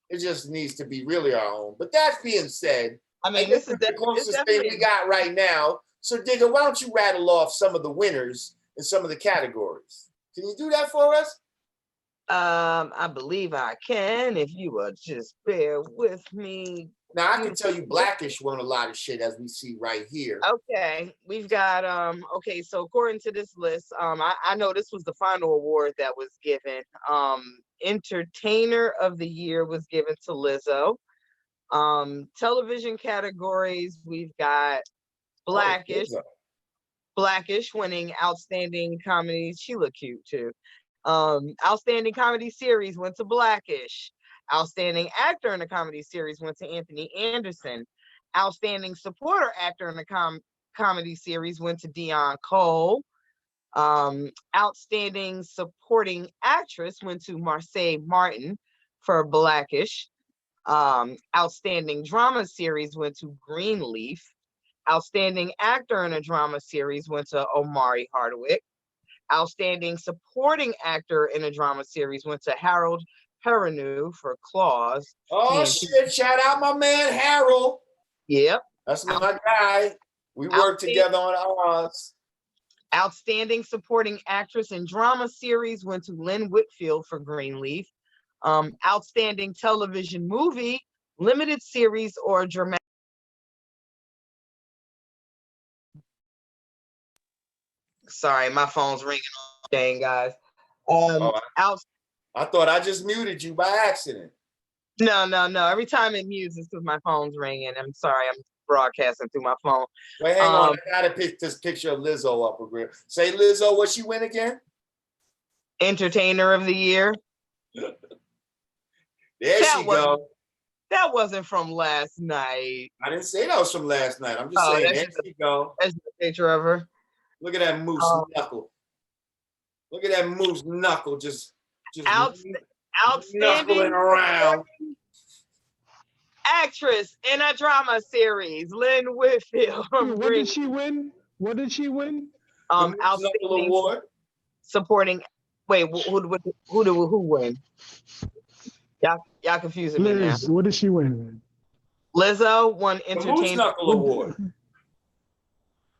It just needs to be really our own. But that being said, I mean, this is the closest thing we got right now. So, Digger, why don't you rattle off some of the winners in some of the categories? Can you do that for us? I believe I can, if you will just bear with me. Now I can tell you Blackish won a lot of shit, as we see right here. Okay, we've got okay, so according to this list, I know this was the final award that was given. Entertainer of the Year was given to Lizzo. Television categories, we've got Blackish. Blackish winning Outstanding Comedy. She looked cute too. Outstanding Comedy Series went to Blackish. Outstanding Actor in a Comedy Series went to Anthony Anderson. Outstanding Supporter Actor in a Comedy Series went to Dion Cole. Outstanding Supporting Actress went to Marseille Martin for Blackish. Outstanding Drama Series went to Greenleaf. Outstanding Actor in a Drama Series went to Omari Hardwick. Outstanding Supporting Actor in a Drama Series went to Harold Perrineau for Claws. Oh shit! Shout out my man Harold. Yep, that's my guy. We worked together on ours. Outstanding Supporting Actress in Drama Series went to Lynn Whitfield for Greenleaf. Outstanding Television Movie, Limited Series, or Dramatic. Sorry, my phone's ringing all day, guys. I thought I just muted you by accident. No. Every time it mutes, it's because my phone's ringing. I'm sorry, I'm broadcasting through my phone. Wait, hang on. I gotta pick this picture of Lizzo up again. Say Lizzo, what she win again? Entertainer of the Year. There she go. That wasn't from last night. I didn't say that was from last night. I'm just saying, there she go. That's the picture of her. Look at that moose knuckle. Look at that moose knuckle just outstanding around. Actress in a Drama Series, Lynn Whitfield. What did she win? Outstanding award. Supporting. Wait, who win? Y'all confusing me now. What did she win? Lizzo won Entertainer. The Moose Knuckle Award.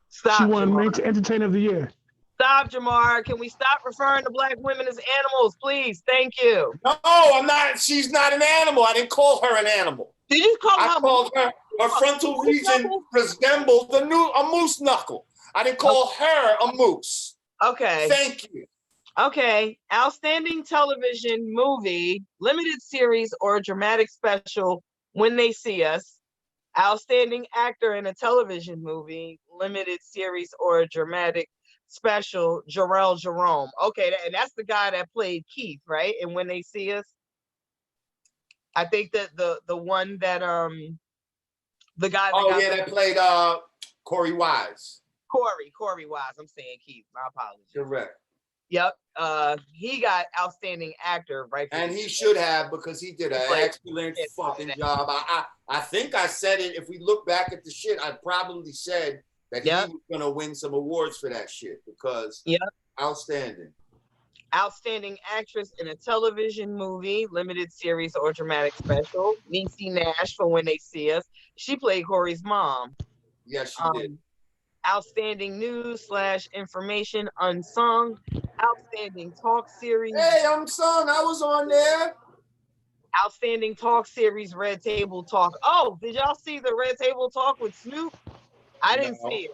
Stop. She won Entertainer of the Year. Stop, Jamar. Can we stop referring to Black women as animals, please? Thank you. No, I'm not. She's not an animal. I didn't call her an animal. Did you call her? I called her frontal region resembles a moose knuckle. I didn't call her a moose. Okay. Thank you. Okay. Outstanding Television Movie, Limited Series, or Dramatic Special, When They See Us. Outstanding Actor in a Television Movie, Limited Series, or Dramatic Special, Jarrell Jerome. Okay, and that's the guy that played Keith, right? And When They See Us. I think that the one that the guy. That played Corey Wise. Corey Wise. I'm saying Keith. My apologies. Correct. Yep. He got Outstanding Actor, right? And he should have, because he did an excellent fucking job. I think I said it. If we look back at the shit, I probably said that he was gonna win some awards for that shit, because outstanding. Outstanding Actress in a Television Movie, Limited Series, or Dramatic Special, Niecy Nash for When They See Us. She played Corey's mom. Yes, she did. Outstanding News / Information Unsung. Outstanding Talk Series. Hey, Unsung, I was on there. Outstanding Talk Series, Red Table Talk. Oh, did y'all see the Red Table Talk with Snoop? I didn't see it.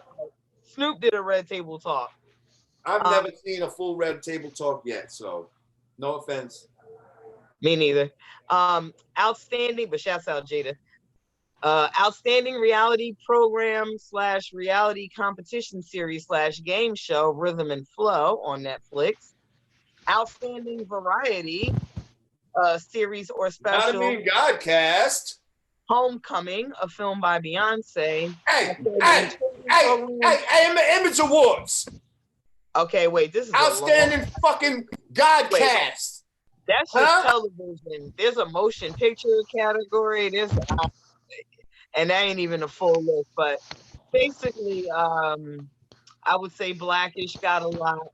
Snoop did a Red Table Talk. I've never seen a full Red Table Talk yet, so no offense. Me neither. Outstanding, but shouts out Jada. Outstanding Reality Program / Reality Competition Series / Game Show, Rhythm and Flow on Netflix. Outstanding Variety Series or Special. Godcast. Homecoming, a film by Beyonce. Hey, Image Awards. Okay, wait, this is Outstanding fucking Godcast. That's just television. There's a motion picture category. And that ain't even a full list, but basically, I would say Blackish got a lot.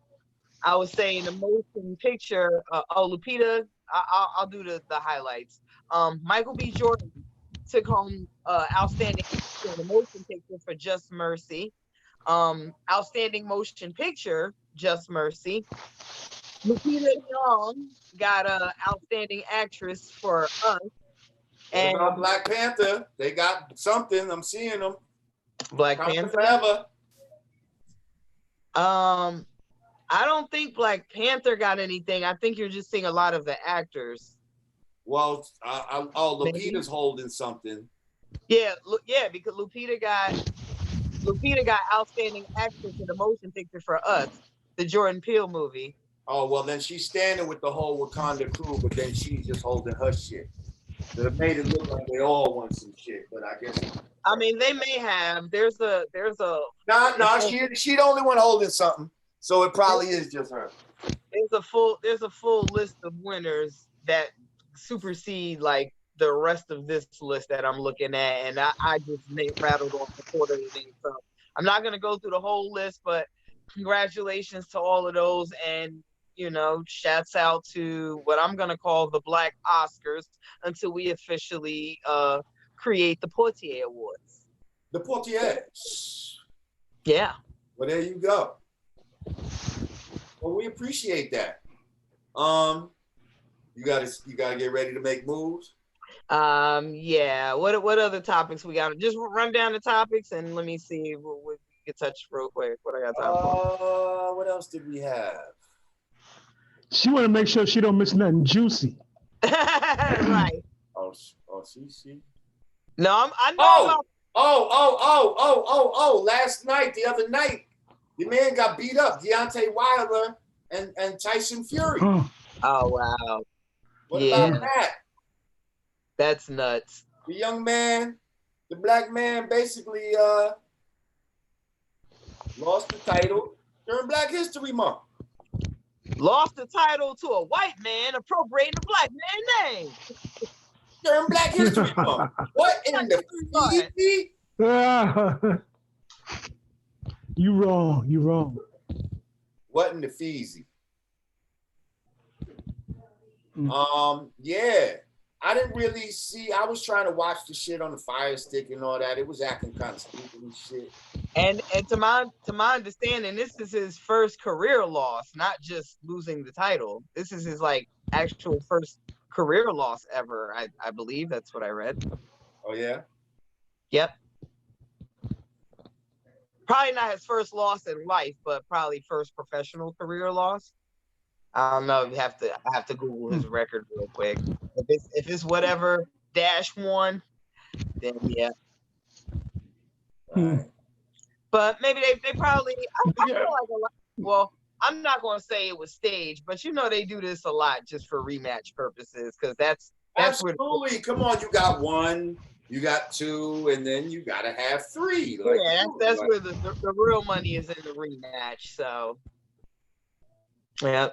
I would say in the motion picture, Lupita, I'll do the highlights. Michael B. Jordan took home Outstanding in the motion picture for Just Mercy. Outstanding Motion Picture, Just Mercy. Lupita Nyong got a outstanding actress for Us. What about Black Panther? They got something. I'm seeing them. Black Panther Panther. Forever. I don't think Black Panther got anything. I think you're just seeing a lot of the actors. Well, Lupita's holding something. Yeah, because Lupita got outstanding actress in the motion picture for Us, the Jordan Peele movie. Oh, well, then she's standing with the whole Wakanda crew, but then she's just holding her shit. So it made it look like they all want some shit, but I guess. I mean, they may have. There's a. Nah, she the only one holding something, so it probably is just her. There's a full list of winners that supersede like the rest of this list that I'm looking at, and I just rattled off the quarter of the thing. So I'm not gonna go through the whole list, but congratulations to all of those, and shouts out to what I'm gonna call the Black Oscars until we officially create the Portier Awards. The Portier. Yeah. Well, there you go. Well, we appreciate that. You gotta get ready to make moves. Yeah. What other topics we got? Just run down the topics and let me see what we can touch real quick. What I got time for? What else did we have? She want to make sure she don't miss nothing juicy. Right. Oh, she. No, I know. The other night, the man got beat up. Deontay Wilder and Tyson Fury. Oh wow. What about that? That's nuts. The young man, the black man, basically lost the title during Black History Month. Lost the title to a white man appropriating a black man's name. During Black History Month. What in the Fiji? You wrong. What in the Fiji? Yeah. I didn't really see. I was trying to watch the shit on the Fire Stick and all that. It was acting kind of stupid and shit. And to my understanding, this is his first career loss, not just losing the title. This is his like actual first career loss ever. I believe that's what I read. Oh yeah. Yep. Probably not his first loss in life, but probably first professional career loss. I don't know. I have to Google his record real quick. If it's whatever -1, then yeah. Right. But maybe they probably. I feel like a lot. Well, I'm not going to say it was staged, but they do this a lot just for rematch purposes because that's absolutely. Come on, you got 1, you got 2, and then you got to have 3. Like, yeah, that's where the real money is in the rematch. So, yeah.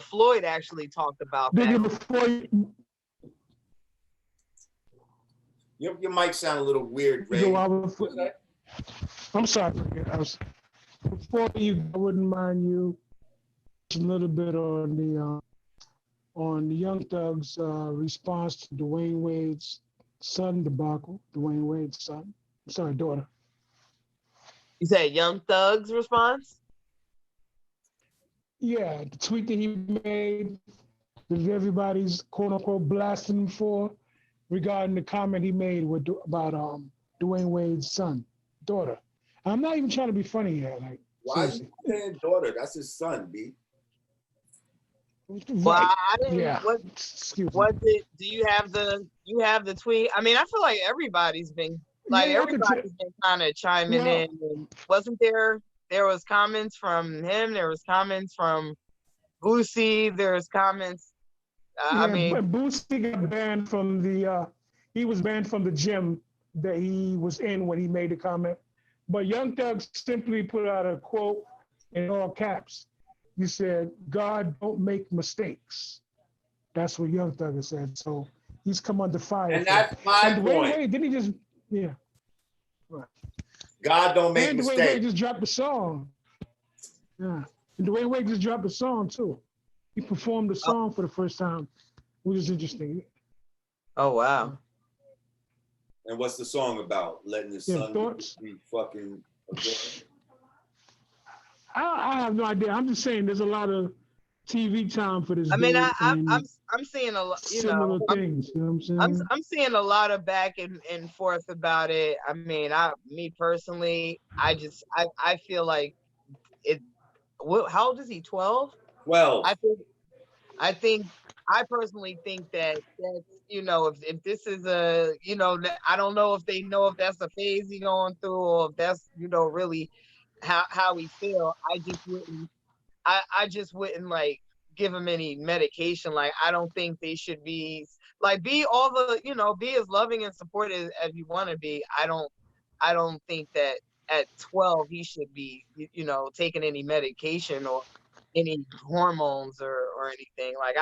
Floyd actually talked about that. Your mic sound a little weird, Ray. I'm sorry. Before you, I wouldn't mind you a little bit on the Young Thug's response to Dwayne Wade's son debacle. Dwayne Wade's son. I'm sorry, daughter. You said Young Thug's response? Yeah, the tweet that he made that everybody's quote unquote blasting him for regarding the comment he made about Dwayne Wade's daughter. I'm not even trying to be funny here. Like, why are you saying daughter? That's his son, B. Right. Well, I didn't. Yeah. Do you have the tweet? I mean, I feel like everybody's been been kind of chiming in. And wasn't there? There was comments from him. There was comments from Boosie. There was comments. I mean, Boosie got banned from he was banned from the gym that he was in when he made the comment. But Young Thug simply put out a quote in all caps. He said, "God don't make mistakes." That's what Young Thug said. So he's come under fire. And that's my point. Wait, didn't he just? Yeah. Right. God don't make mistakes. Dwayne Wade just dropped a song. Yeah. And Dwayne Wade just dropped a song too. He performed the song for the first time, which is interesting. Oh wow. And what's the song about? Letting his son be fucking I have no idea. I'm just saying there's a lot of TV time for this I mean, dude and I'm seeing a lot, similar things. You know what I'm saying? I'm seeing a lot of back and forth about it. I mean, me personally, I feel like it. How old is he? 12? 12. I think I personally think that's if this is I don't know if they know if that's a phase he going through or if that's really how we feel. I just wouldn't like give him any medication. Like I don't think they should be like be all the be as loving and supportive as you want to be. I don't think that at 12 he should be taking any medication or any hormones or anything. Like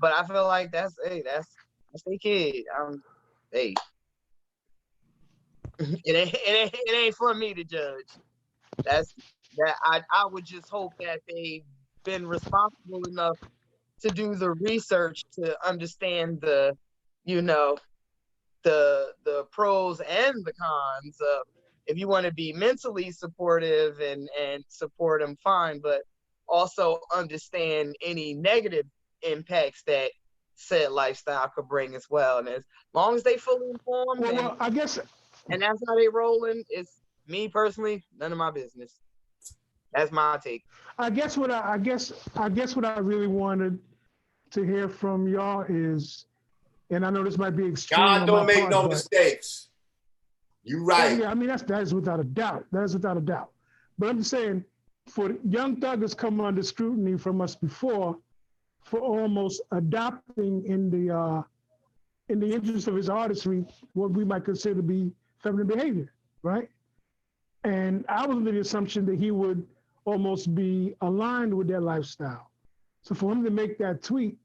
but I feel like that's their kid. Hey, it ain't for me to judge. That's that I would just hope that they've been responsible enough to do the research to understand the you know the pros and the cons of if you want to be mentally supportive and support them, fine, but also understand any negative impacts that said lifestyle could bring as well. And as long as they fully informed Well, I guess, and that's how they rolling, it's me personally, none of my business. That's my take. I guess what I really wanted to hear from y'all is, and I know this might be extreme. God don't make no mistakes. You right. Yeah, I mean that is without a doubt. That is without a doubt. But I'm just saying, for Young Thug has come under scrutiny from us before, for almost adopting in the interest of his artistry what we might consider to be feminine behavior, right? And I was under the assumption that he would almost be aligned with their lifestyle. So for him to make that tweet,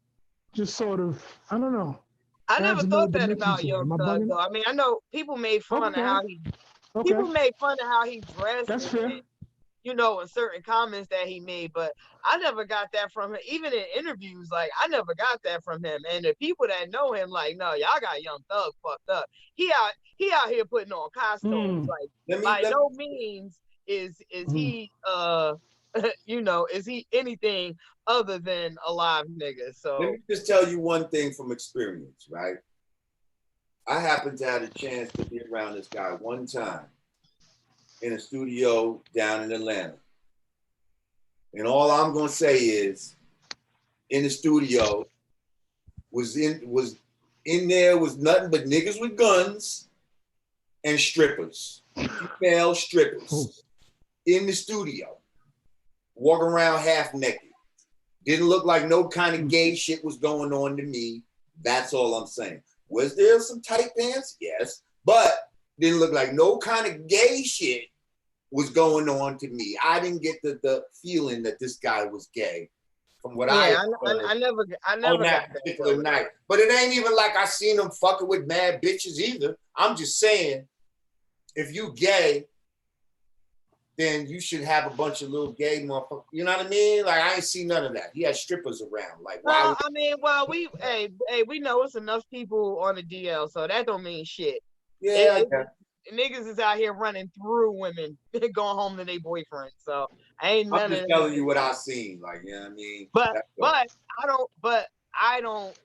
just sort of, I don't know. I never thought that about Young Thug, though. I mean, I know people made fun of how people made fun of how he dressed. That's fair. And, in certain comments that he made, but I never got that from him. Even in interviews, like I never got that from him. And the people that know him, like, no, y'all got Young Thug fucked up. He out here putting on costumes. Like by no means is he is he anything other than a live nigga. So let me just tell you one thing from experience, right? I happened to have a chance to be around this guy one time in a studio down in Atlanta. And all I'm gonna say is, in the studio was in there was nothing but niggas with guns and strippers, female strippers in the studio, walking around half naked. Didn't look like no kind of gay shit was going on to me. That's all I'm saying. Was there some tight pants? Yes. But didn't look like no kind of gay shit was going on to me. I didn't get the feeling that this guy was gay from what I never on that particular night. But it ain't even like I seen him fucking with mad bitches either. I'm just saying, if you gay, then you should have a bunch of little gay motherfuckers. You know what I mean? Like, I ain't seen none of that. He had strippers around. Like, why? Well, we know it's enough people on the DL, so that don't mean shit. Yeah, niggas is out here running through women, going home to their boyfriend. So I ain't none I'm just telling you what I seen. Like, you know what I mean? But I don't,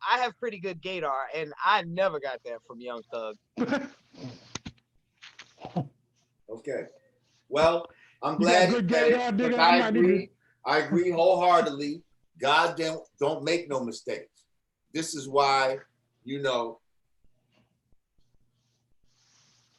I have pretty good gaydar, and I never got that from Young Thug. Okay. Well, I'm glad you said it. I agree wholeheartedly. God don't make no mistakes. This is why,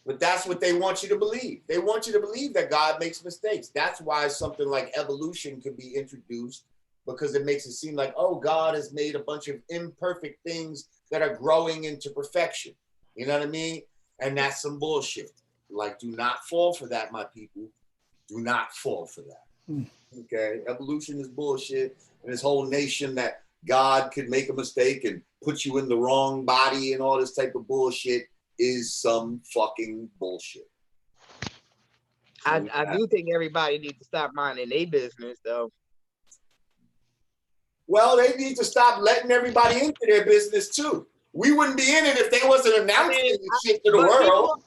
but that's what they want you to believe. They want you to believe that God makes mistakes. That's why something like evolution could be introduced, because it makes it seem like, oh, God has made a bunch of imperfect things that are growing into perfection. You know what I mean? And that's some bullshit. Like, do not fall for that, my people. Do not fall for that. Okay? Evolution is bullshit. And this whole nation that God could make a mistake and put you in the wrong body and all this type of bullshit is some fucking bullshit. So I do think everybody needs to stop minding their business, though. Well, they need to stop letting everybody into their business, too. We wouldn't be in it if they wasn't announcing shit to the world.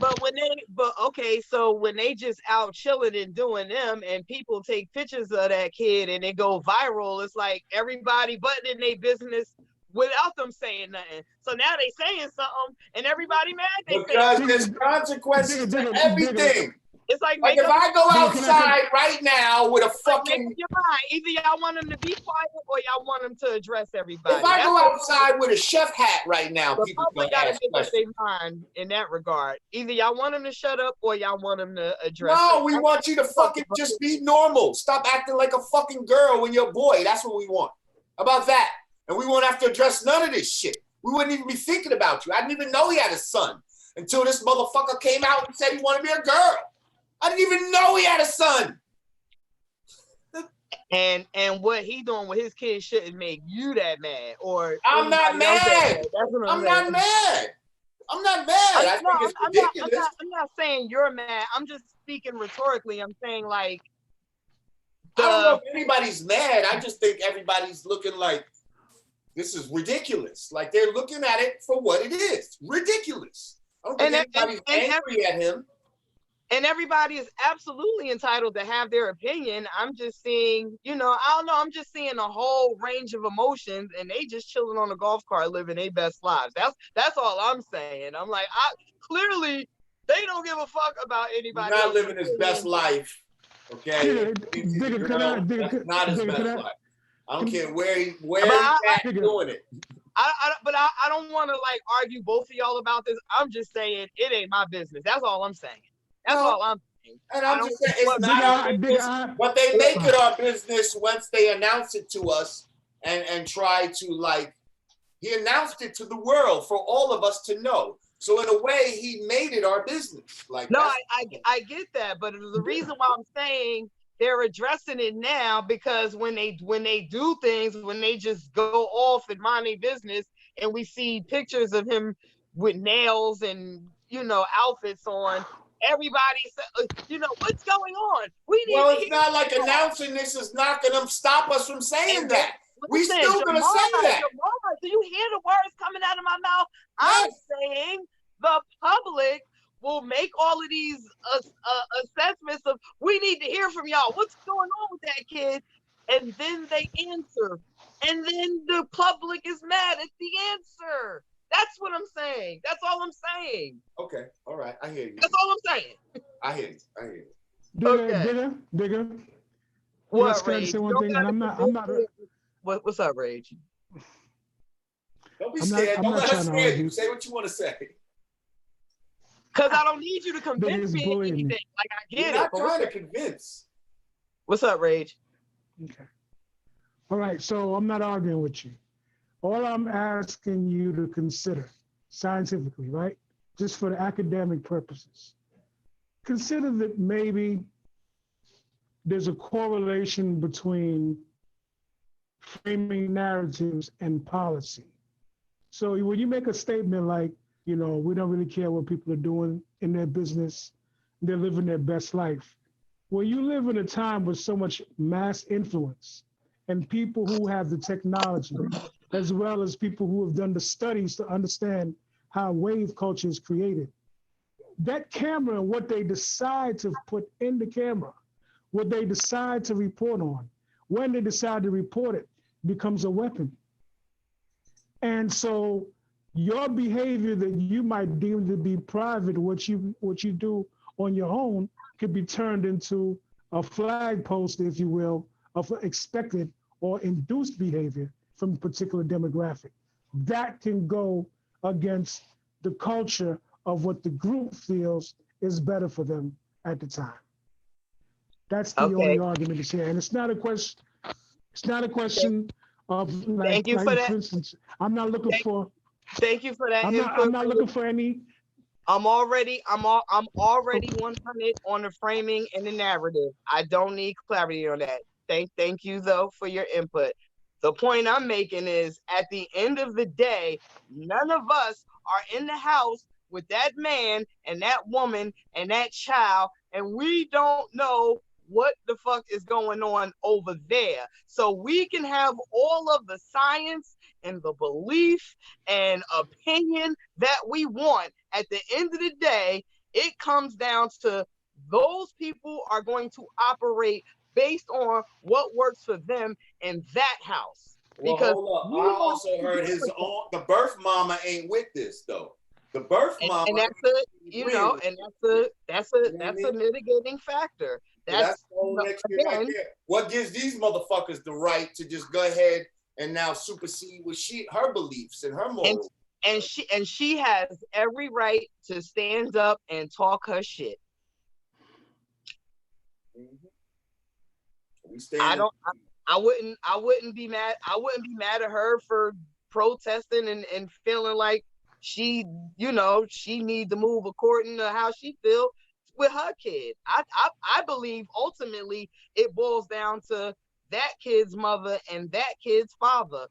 okay, so when they just out chilling and doing them, and people take pictures of that kid and it go viral, it's like everybody butting in their business without them saying nothing. So now they saying something, and everybody mad. Because there's consequences to everything. It's like if I go outside right now with a fucking... Make your mind. Either y'all want them to be quiet or y'all want them to address everybody. If I go outside with a chef hat right now, people gotta make up their mind in that regard. Either y'all want them to shut up or y'all want them to address. No, we want you to fucking just be normal. Stop acting like a fucking girl when you're a boy. That's what we want. How about that? And we won't have to address none of this shit. We wouldn't even be thinking about you. I didn't even know he had a son until this motherfucker came out and said he wanted to be a girl. I didn't even know he had a son. And what he doing with his kids shouldn't make you that mad. Or I'm not mad. I'm not mad. I'm not mad. I think it's ridiculous. I'm not saying you're mad. I'm just speaking rhetorically. I'm saying like I don't know if anybody's mad. I just think everybody's looking like this is ridiculous. Like they're looking at it for what it is. Ridiculous. I don't think anybody's angry at him. And everybody is absolutely entitled to have their opinion. I'm just seeing, I don't know. I'm just seeing a whole range of emotions, and they just chilling on a golf cart, living their best lives. That's all I'm saying. I'm like, clearly, they don't give a fuck about anybody. He's not living his best life. Okay, that's not his best life. I don't care where he's doing it. But I don't want to like argue both of y'all about this. I'm just saying it ain't my business. That's all I'm saying. That's all I'm saying. And I'm just saying it's not our business, but they make it our business once they announce it to us and try to he announced it to the world for all of us to know. So in a way, he made it our business. I get that, but the reason why I'm saying they're addressing it now because when they do things, when they just go off and mind their business, and we see pictures of him with nails and outfits on. Everybody said, what's going on? It's not like announcing this is not going to stop us from saying that. We still going to say that. Jamar, do you hear the words coming out of my mouth? Yes. I'm saying the public will make all of these assessments of, we need to hear from y'all. What's going on with that kid? And then they answer. And then the public is mad at the answer. That's what I'm saying. That's all I'm saying. Okay. All right. I hear you. That's all I'm saying. I hear you. Digger. What, Rage? Say one thing, and I'm not. What's up, Rage? Don't be scared. Don't let us scare you. Say what you want to say. Because I don't need you to convince me of anything. Like, I get it. You're not trying to convince. What's up, Rage? Okay. All right. So I'm not arguing with you. All I'm asking you to consider scientifically, right? Just for the academic purposes. Consider that maybe there's a correlation between framing narratives and policy. So when you make a statement like, we don't really care what people are doing in their business, they're living their best life. When you live in a time with so much mass influence and people who have the technology, as well as people who have done the studies to understand how wave culture is created. That camera and what they decide to put in the camera, what they decide to report on, when they decide to report it, becomes a weapon. And so your behavior that you might deem to be private, what you do on your own, could be turned into a flag post, if you will, of expected or induced behavior from a particular demographic. That can go against the culture of what the group feels is better for them at the time. That's the only argument that's here. And it's not a question of Thank you for that. For instance, I'm not looking for. Thank you for that. I'm not looking for any. I'm already 100 on the framing and the narrative. I don't need clarity on that. Thank you though for your input. The point I'm making is at the end of the day, none of us are in the house with that man and that woman and that child, and we don't know what the fuck is going on over there. So we can have all of the science and the belief and opinion that we want. At the end of the day, it comes down to those people are going to operate based on what works for them in that house. Well, because hold up. I also heard the birth mama ain't with this though. The birth mama, and that's a mitigating factor. That's the whole next thing right there. What gives these motherfuckers the right to just go ahead and now supersede what her beliefs and her morals? And she has every right to stand up and talk her shit. I wouldn't be mad. I wouldn't be mad at her for protesting and feeling like she need to move according to how she feels with her kid. I believe ultimately it boils down to that kid's mother and that kid's father.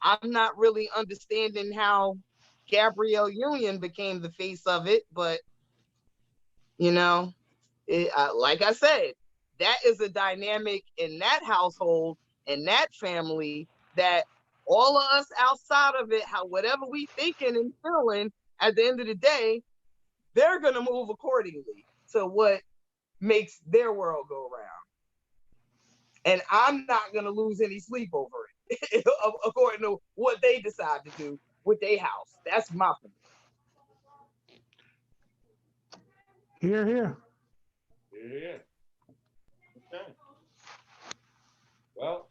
I'm not really understanding how Gabrielle Union became the face of it, but like I said, that is a dynamic in that household, in that family, that all of us outside of it, whatever we thinking and feeling, at the end of the day, they're going to move accordingly to what makes their world go round. And I'm not going to lose any sleep over it, according to what they decide to do with their house. That's my opinion. Here. Yeah. Okay. Well,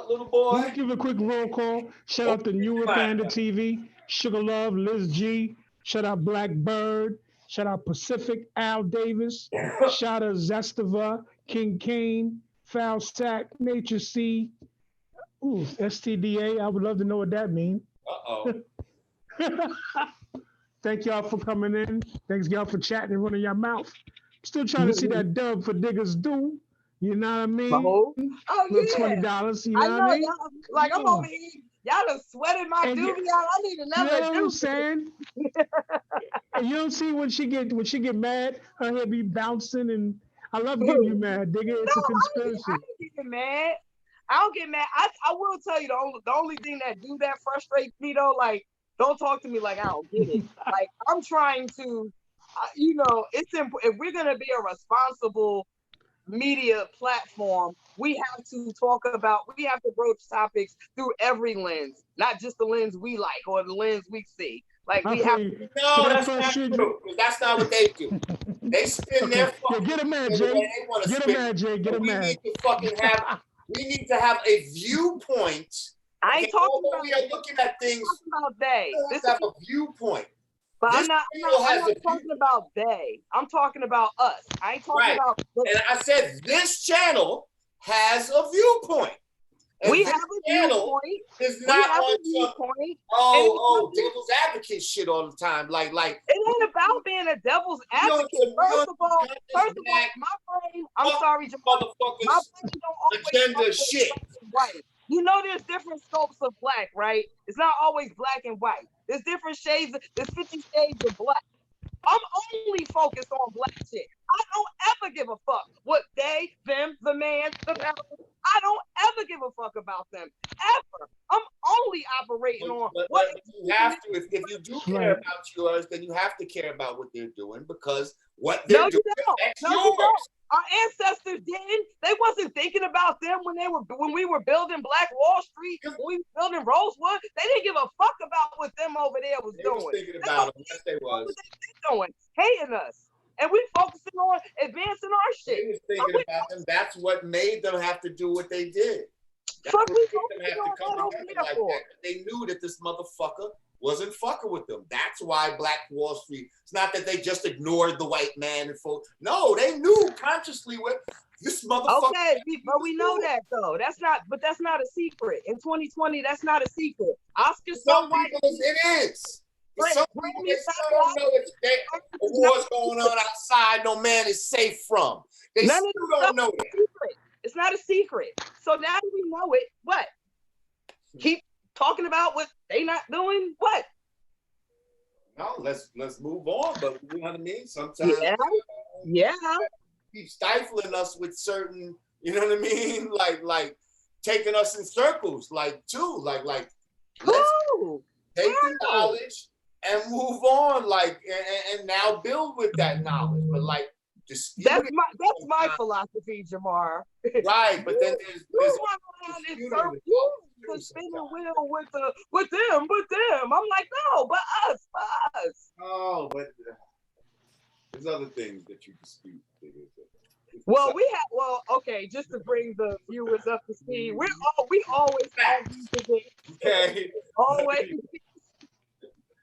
little boy. Let's give a quick roll call. Shout out to Newer Panda TV, Sugar Love, Liz G. Shout out Blackbird. Shout out Pacific, Al Davis. Shout out Zestava, King Kane, Foul Sack, Nature C. Ooh, STDA. I would love to know what that means. Thank y'all for coming in. Thanks y'all for chatting and running your mouth. Still trying to see that dub for Diggers Do. You know what I mean? Oh, yeah. $20. You know what I mean? Like, I'm over here. Y'all done sweated my doobie out. I need another. You know what I'm saying? And you don't see when she get mad, her head be bouncing, and I love getting you mad, Digger. It's a conspiracy. I don't get mad. I don't get mad. I will tell you the only thing that do that frustrates me though, like, don't talk to me like I don't get it. Like, I'm trying to, it's important. If we're gonna be a responsible media platform, we have to broach topics through every lens, not just the lens we like or the lens we see. Like, we have to. No, that's not true. That's not what they do. They spin their fucking. Get him mad, Jay. Get him mad, Jay. Get him mad. We need to have a viewpoint. I ain't talking about. We are looking at things. About they. This have a viewpoint. But I'm not talking about they. I'm talking about us. I ain't talking about. And I said this channel has a viewpoint. And we have a viewpoint. It's not on viewpoint. Devil's advocate shit all the time. Like it ain't about being a devil's advocate. First of all, my brain. I'm sorry, Jamar. My brain don't always agenda shit. Right. You know, there's different scopes of black, right? It's not always black and white. There's different shades. There's 50 shades of black. I'm only focused on black shit. I don't ever give a fuck what they, them, the man, the mountain. I don't ever give a fuck about them. Ever. I'm only operating on what you have to. If you do care about yours, then you have to care about what they're doing, because what they're doing affects yours. Our ancestors didn't. They wasn't thinking about them when we were building Black Wall Street, when we were building Rosewood. They didn't give a fuck about what them over there was doing. Was thinking about them. Yes, they was. What they doing? Hating us. And we focusing on advancing our shit. They was thinking about them. That's what made them have to do what they did. That's what made them have to come together like that. They knew that this motherfucker wasn't fucking with them. That's why Black Wall Street. It's not that they just ignored the white man and folk. No, they knew consciously what this motherfucker. Okay, but we know that though. That's not a secret. In 2020, that's not a secret. Oscar's some people, it is. Some people, they still don't know that a war's going on outside no man is safe from. They still don't know that. It's not a secret. So now that we know it, what? Keep talking about what they not doing? What? No, let's move on. But you know what I mean? Sometimes keep stifling us with certain, you know what I mean? Like taking us in circles, like let's take the knowledge and move on, like, and now build with that knowledge. But like, that's my philosophy, Jamar. Right, but then there's run around in circles, the spinning wheel with them. I'm like, no, but us. Oh, but there's other things that you dispute. Well, okay, just to bring the viewers up to speed, we always have these debates. Okay. Always.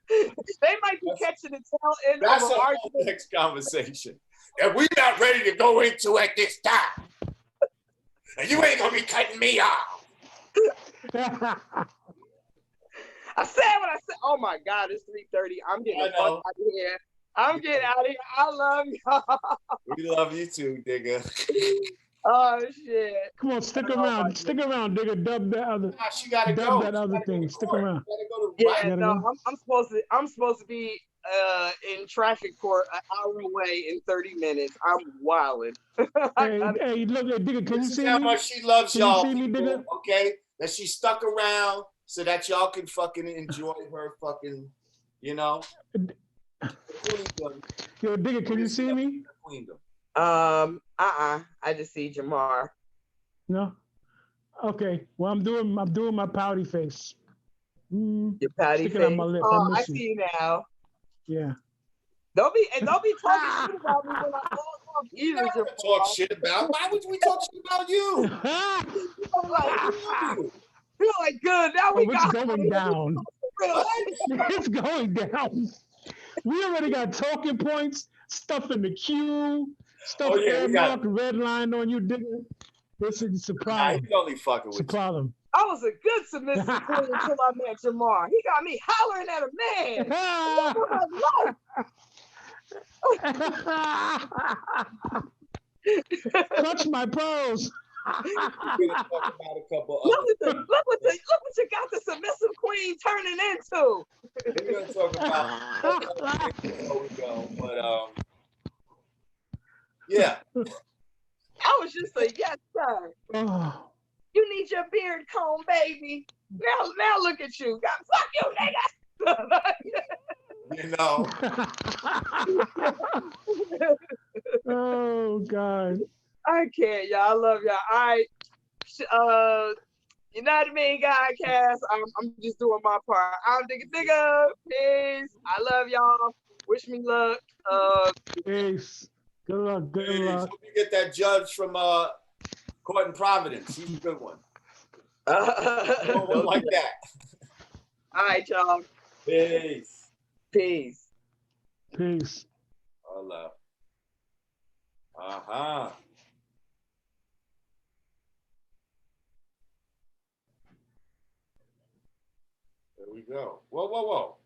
They might be catching the tail end of an argument. Next conversation. And we're not ready to go into at this time. And you ain't gonna be cutting me off. I said what I said. Oh my God, it's 3:30. I'm getting the fuck out of here. I'm getting out of here. I love y'all. We love you too, digga. Oh shit. Come on, stick around. Stick around, digga. Dub that other. She gotta dub go. that other thing. Stick around. Yeah, no, I'm supposed to be in traffic court an hour away in 30 minutes. I'm wilding. Hey, look, digga, can you see me? How much she loves y'all. Can you see me, digga? Okay, that she stuck around so that y'all can fucking enjoy her fucking, you know. Yo, digga, can you see me? I just see Jamar. No. Okay. Well, I'm doing my pouty face. Your pouty face. On my lip. Oh, I see you now. Yeah. Don't be talking shit about me when I talk either. Talk shit about. Why would we talk shit about you? You're like good. Now we got. It's going down. It's going down. We already got talking points, stuff in the queue, stuff earmarked, red line on you, digga. This is a problem. Nah, only fucking with it's a problem. I was a good submissive queen until I met Jamar. He got me hollering at a man. Clutch my pearls. Look what you got the submissive queen turning into. We're gonna talk about before we go, but yeah. I was just a yes sir. Oh. You need your beard comb, baby. Now look at you. Fuck you, nigga. You know. Oh God. I can't, y'all. I love y'all. All right. United Main Guy Cast. I'm just doing my part. I'm Digga. Peace. I love y'all. Wish me luck. Peace. Good luck. Good luck. Hope you get that judge from Court in Providence. He's a good one. One like that. All right, y'all. Peace. Peace. Peace. Hola. Uh-huh. There we go. Whoa.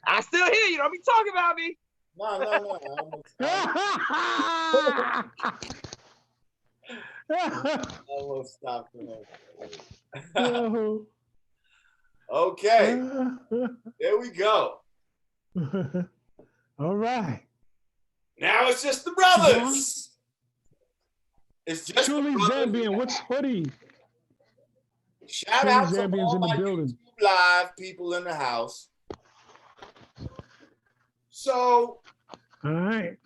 I still hear you. Don't be talking about me. No. I almost stopped. Okay. There we go. All right. Now it's just the brothers. It's just Truly Zambian. What's hoodie? Shout out to all my YouTube Live people in the house. So, all right.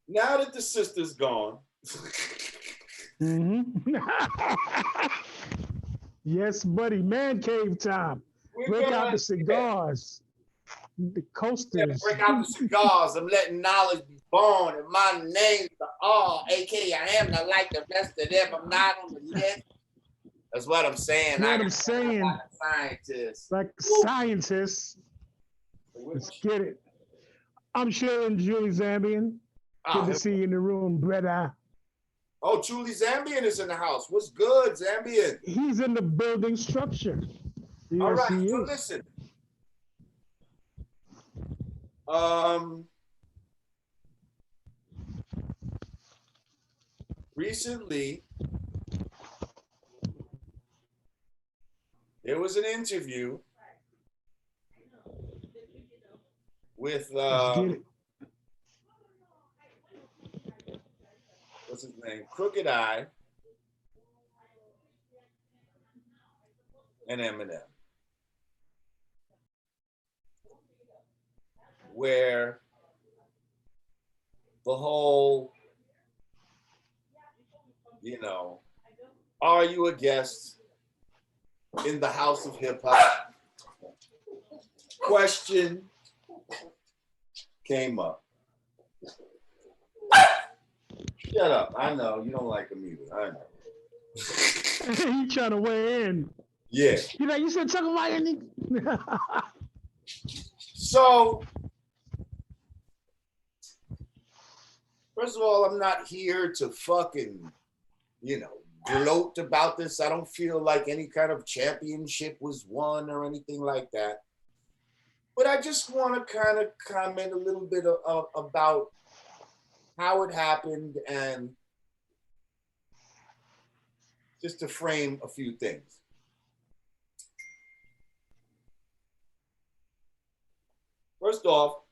Now that the sister's gone. Yes, buddy. Man cave time. Break out the cigars. The coasters. Break out the cigars. I'm letting knowledge be born. And my name's the R, aka I am not like the rest of them. I'm not on the list. That's what I'm saying. What I'm saying. Like a scientist. Like scientists. Let's get it. I'm Sharon Julie Zambian. Good to see you in the room, brother. Oh, Julie Zambian is in the house. What's good, Zambian? He's in the building structure. Yes, all right, he so is. listen. Recently, there was an interview with what's his name? Crooked Eye and Eminem. where the whole, are you a guest in the house of hip hop question came up. Shut up. I know you don't like them either. I know. You trying to weigh in. Yeah. You said talk about anything. So, first of all, I'm not here to fucking, gloat about this. I don't feel like any kind of championship was won or anything like that. But I just want to kind of comment a little bit about how it happened and just to frame a few things. First off,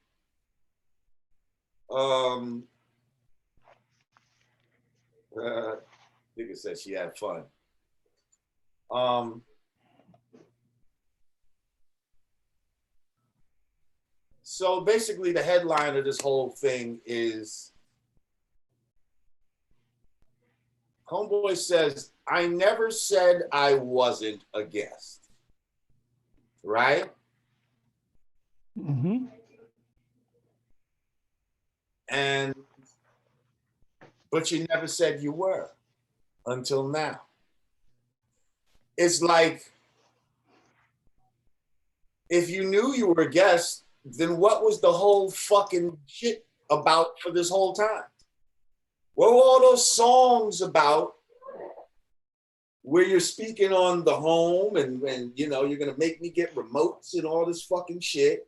Nigga said she had fun. So basically the headline of this whole thing is Homeboy says, I never said I wasn't a guest. Right? Mm-hmm. But you never said you were until now. It's like, if you knew you were a guest, then what was the whole fucking shit about for this whole time? What were all those songs about where you're speaking on the home and you're going to make me get remotes and all this fucking shit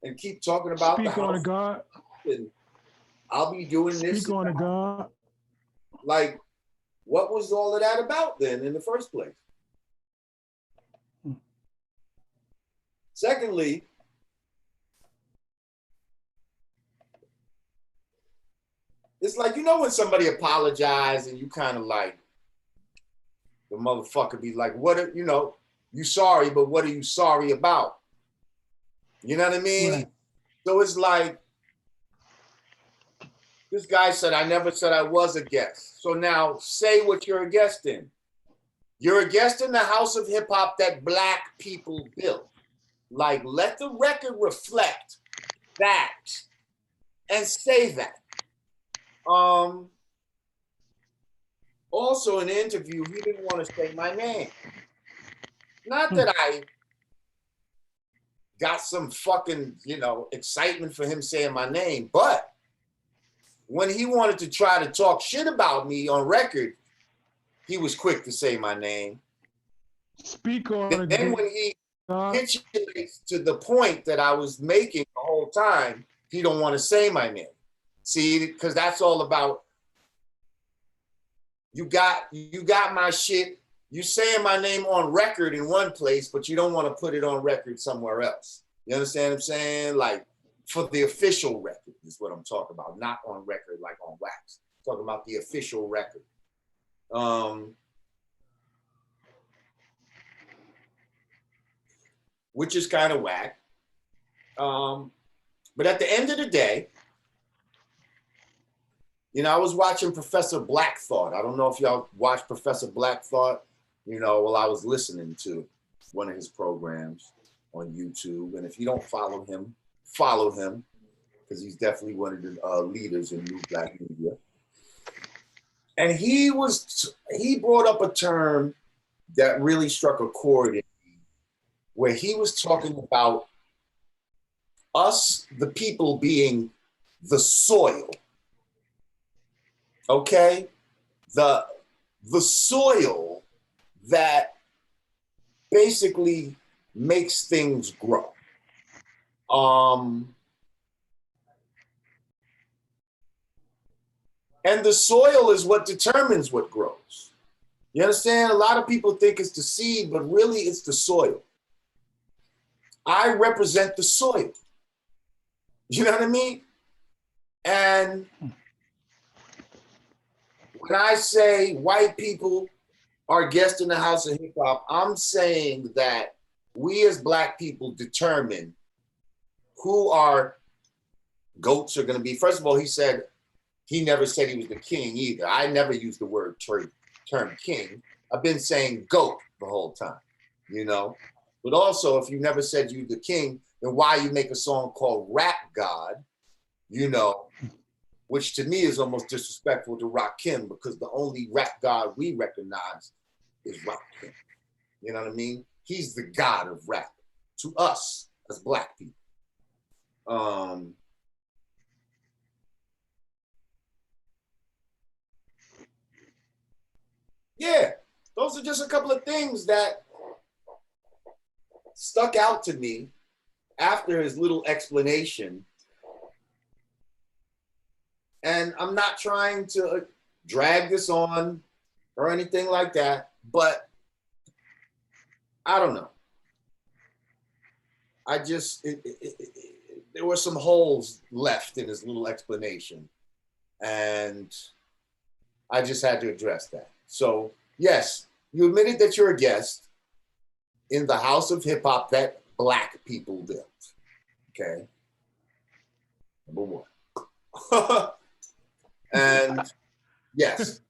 and keep talking about Speak the house on to God. and I'll be doing this. Speak on to God. Like, what was all of that about then in the first place? Secondly, it's like, when somebody apologized and you kind of like, the motherfucker be like, you sorry, but what are you sorry about? You know what I mean? Right. So it's like, this guy said, I never said I was a guest. So now say what you're a guest in. You're a guest in the house of hip hop that Black people built. Like, let the record reflect that and say that. Also in the interview, he didn't want to say my name. Not that I got some fucking, excitement for him saying my name, but when he wanted to try to talk shit about me on record, he was quick to say my name. Speak on it. Then when he pitches to the point that I was making the whole time, he don't want to say my name. See, because that's all about, you got my shit, you saying my name on record in one place, but you don't want to put it on record somewhere else. You understand what I'm saying? Like, for the official record is what I'm talking about, not on record like on wax. I'm talking about the official record. Which is kind of whack. But at the end of the day, I was watching Professor Black Thought. I don't know if y'all watched Professor Black Thought, while I was listening to one of his programs on YouTube. And if you don't follow him, because he's definitely one of the leaders in new Black media. And he brought up a term that really struck a chord in me, where he was talking about us, the people, being the soil. Okay? The soil that basically makes things grow. And the soil is what determines what grows. You understand? A lot of people think it's the seed, but really it's the soil. I represent the soil. You know what I mean? And when I say white people are guests in the house of hip hop, I'm saying that we as Black people determine who are Goats are going to be, first of all, he never said he was the king either. I never used the word term king. I've been saying goat the whole time, you know? But also, if you never said you the king, then why you make a song called Rap God, you know, which to me is almost disrespectful to Rakim, because the only rap god we recognize is Rakim. You know what I mean? He's the god of rap to us as Black people. Yeah, those are just a couple of things that stuck out to me after his little explanation. And I'm not trying to drag this on or anything like that, but I don't know. There were some holes left in his little explanation, and I just had to address that. So, yes, you admitted that you're a guest in the house of hip hop that Black people built. Okay. Number one. And yes,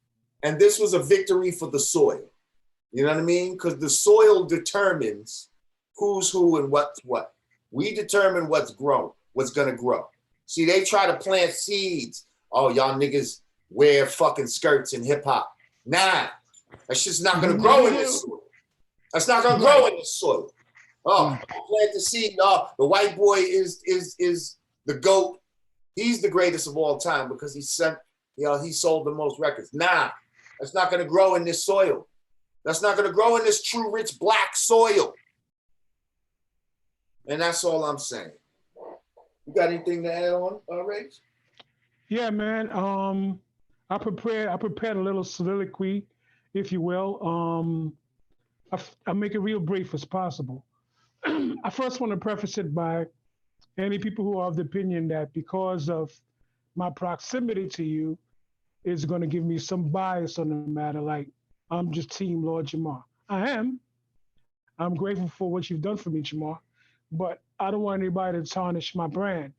and this was a victory for the soil. You know what I mean? Because the soil determines who's who and what's what. We determine what's going to grow. See, they try to plant seeds. Oh, y'all niggas wear fucking skirts in hip hop. Nah, that's just not going to grow in this soil. That's not going to grow in this soil. Oh, plant the seed. Oh, the white boy is the GOAT. He's the greatest of all time because he sold the most records. Nah, that's not going to grow in this soil. That's not going to grow in this true rich Black soil. And that's all I'm saying. You got anything to add on, Rach? Yeah, man. I prepared a little soliloquy, if you will. I'll make it real brief as possible. I first want to preface it by any people who are of the opinion that because of my proximity to you is going to give me some bias on the matter, like I'm just Team Lord Jamar. I am. I'm grateful for what you've done for me, Jamar, but I don't want anybody to tarnish my brand.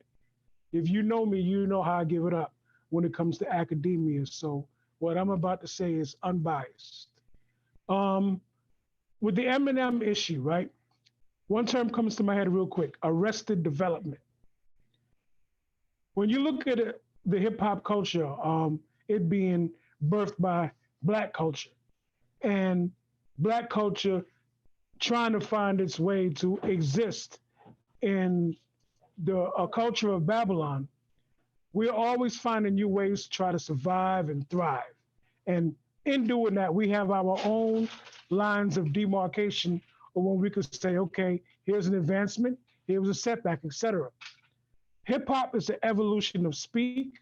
If you know me, you know how I give it up when it comes to academia. So what I'm about to say is unbiased. With the Eminem issue, right? One term comes to my head real quick: arrested development. When you look at it, the hip hop culture, it being birthed by Black culture, and Black culture trying to find its way to exist in the culture of Babylon, we're always finding new ways to try to survive and thrive. And in doing that, we have our own lines of demarcation, or when we could say, okay, here's an advancement, here was a setback, etc. Hip hop is an evolution of speak.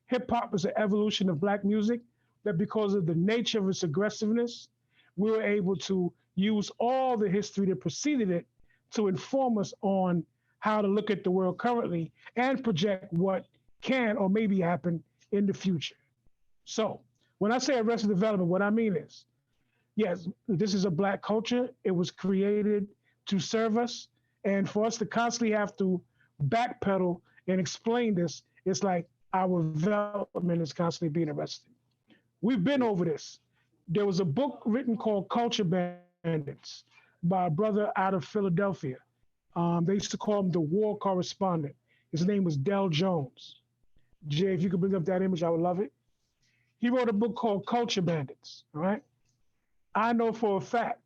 Hip hop is an evolution of Black music that, because of the nature of its aggressiveness, we were able to use all the history that preceded it to inform us on how to look at the world currently and project what can or maybe happen in the future. So when I say arrested development, what I mean is, yes, this is a Black culture. It was created to serve us. And for us to constantly have to backpedal and explain this, it's like our development is constantly being arrested. We've been over this. There was a book written called Culture Bandits by a brother out of Philadelphia. They used to call him the war correspondent. His name was Del Jones. Jay, if you could bring up that image, I would love it. He wrote a book called Culture Bandits, all right? I know for a fact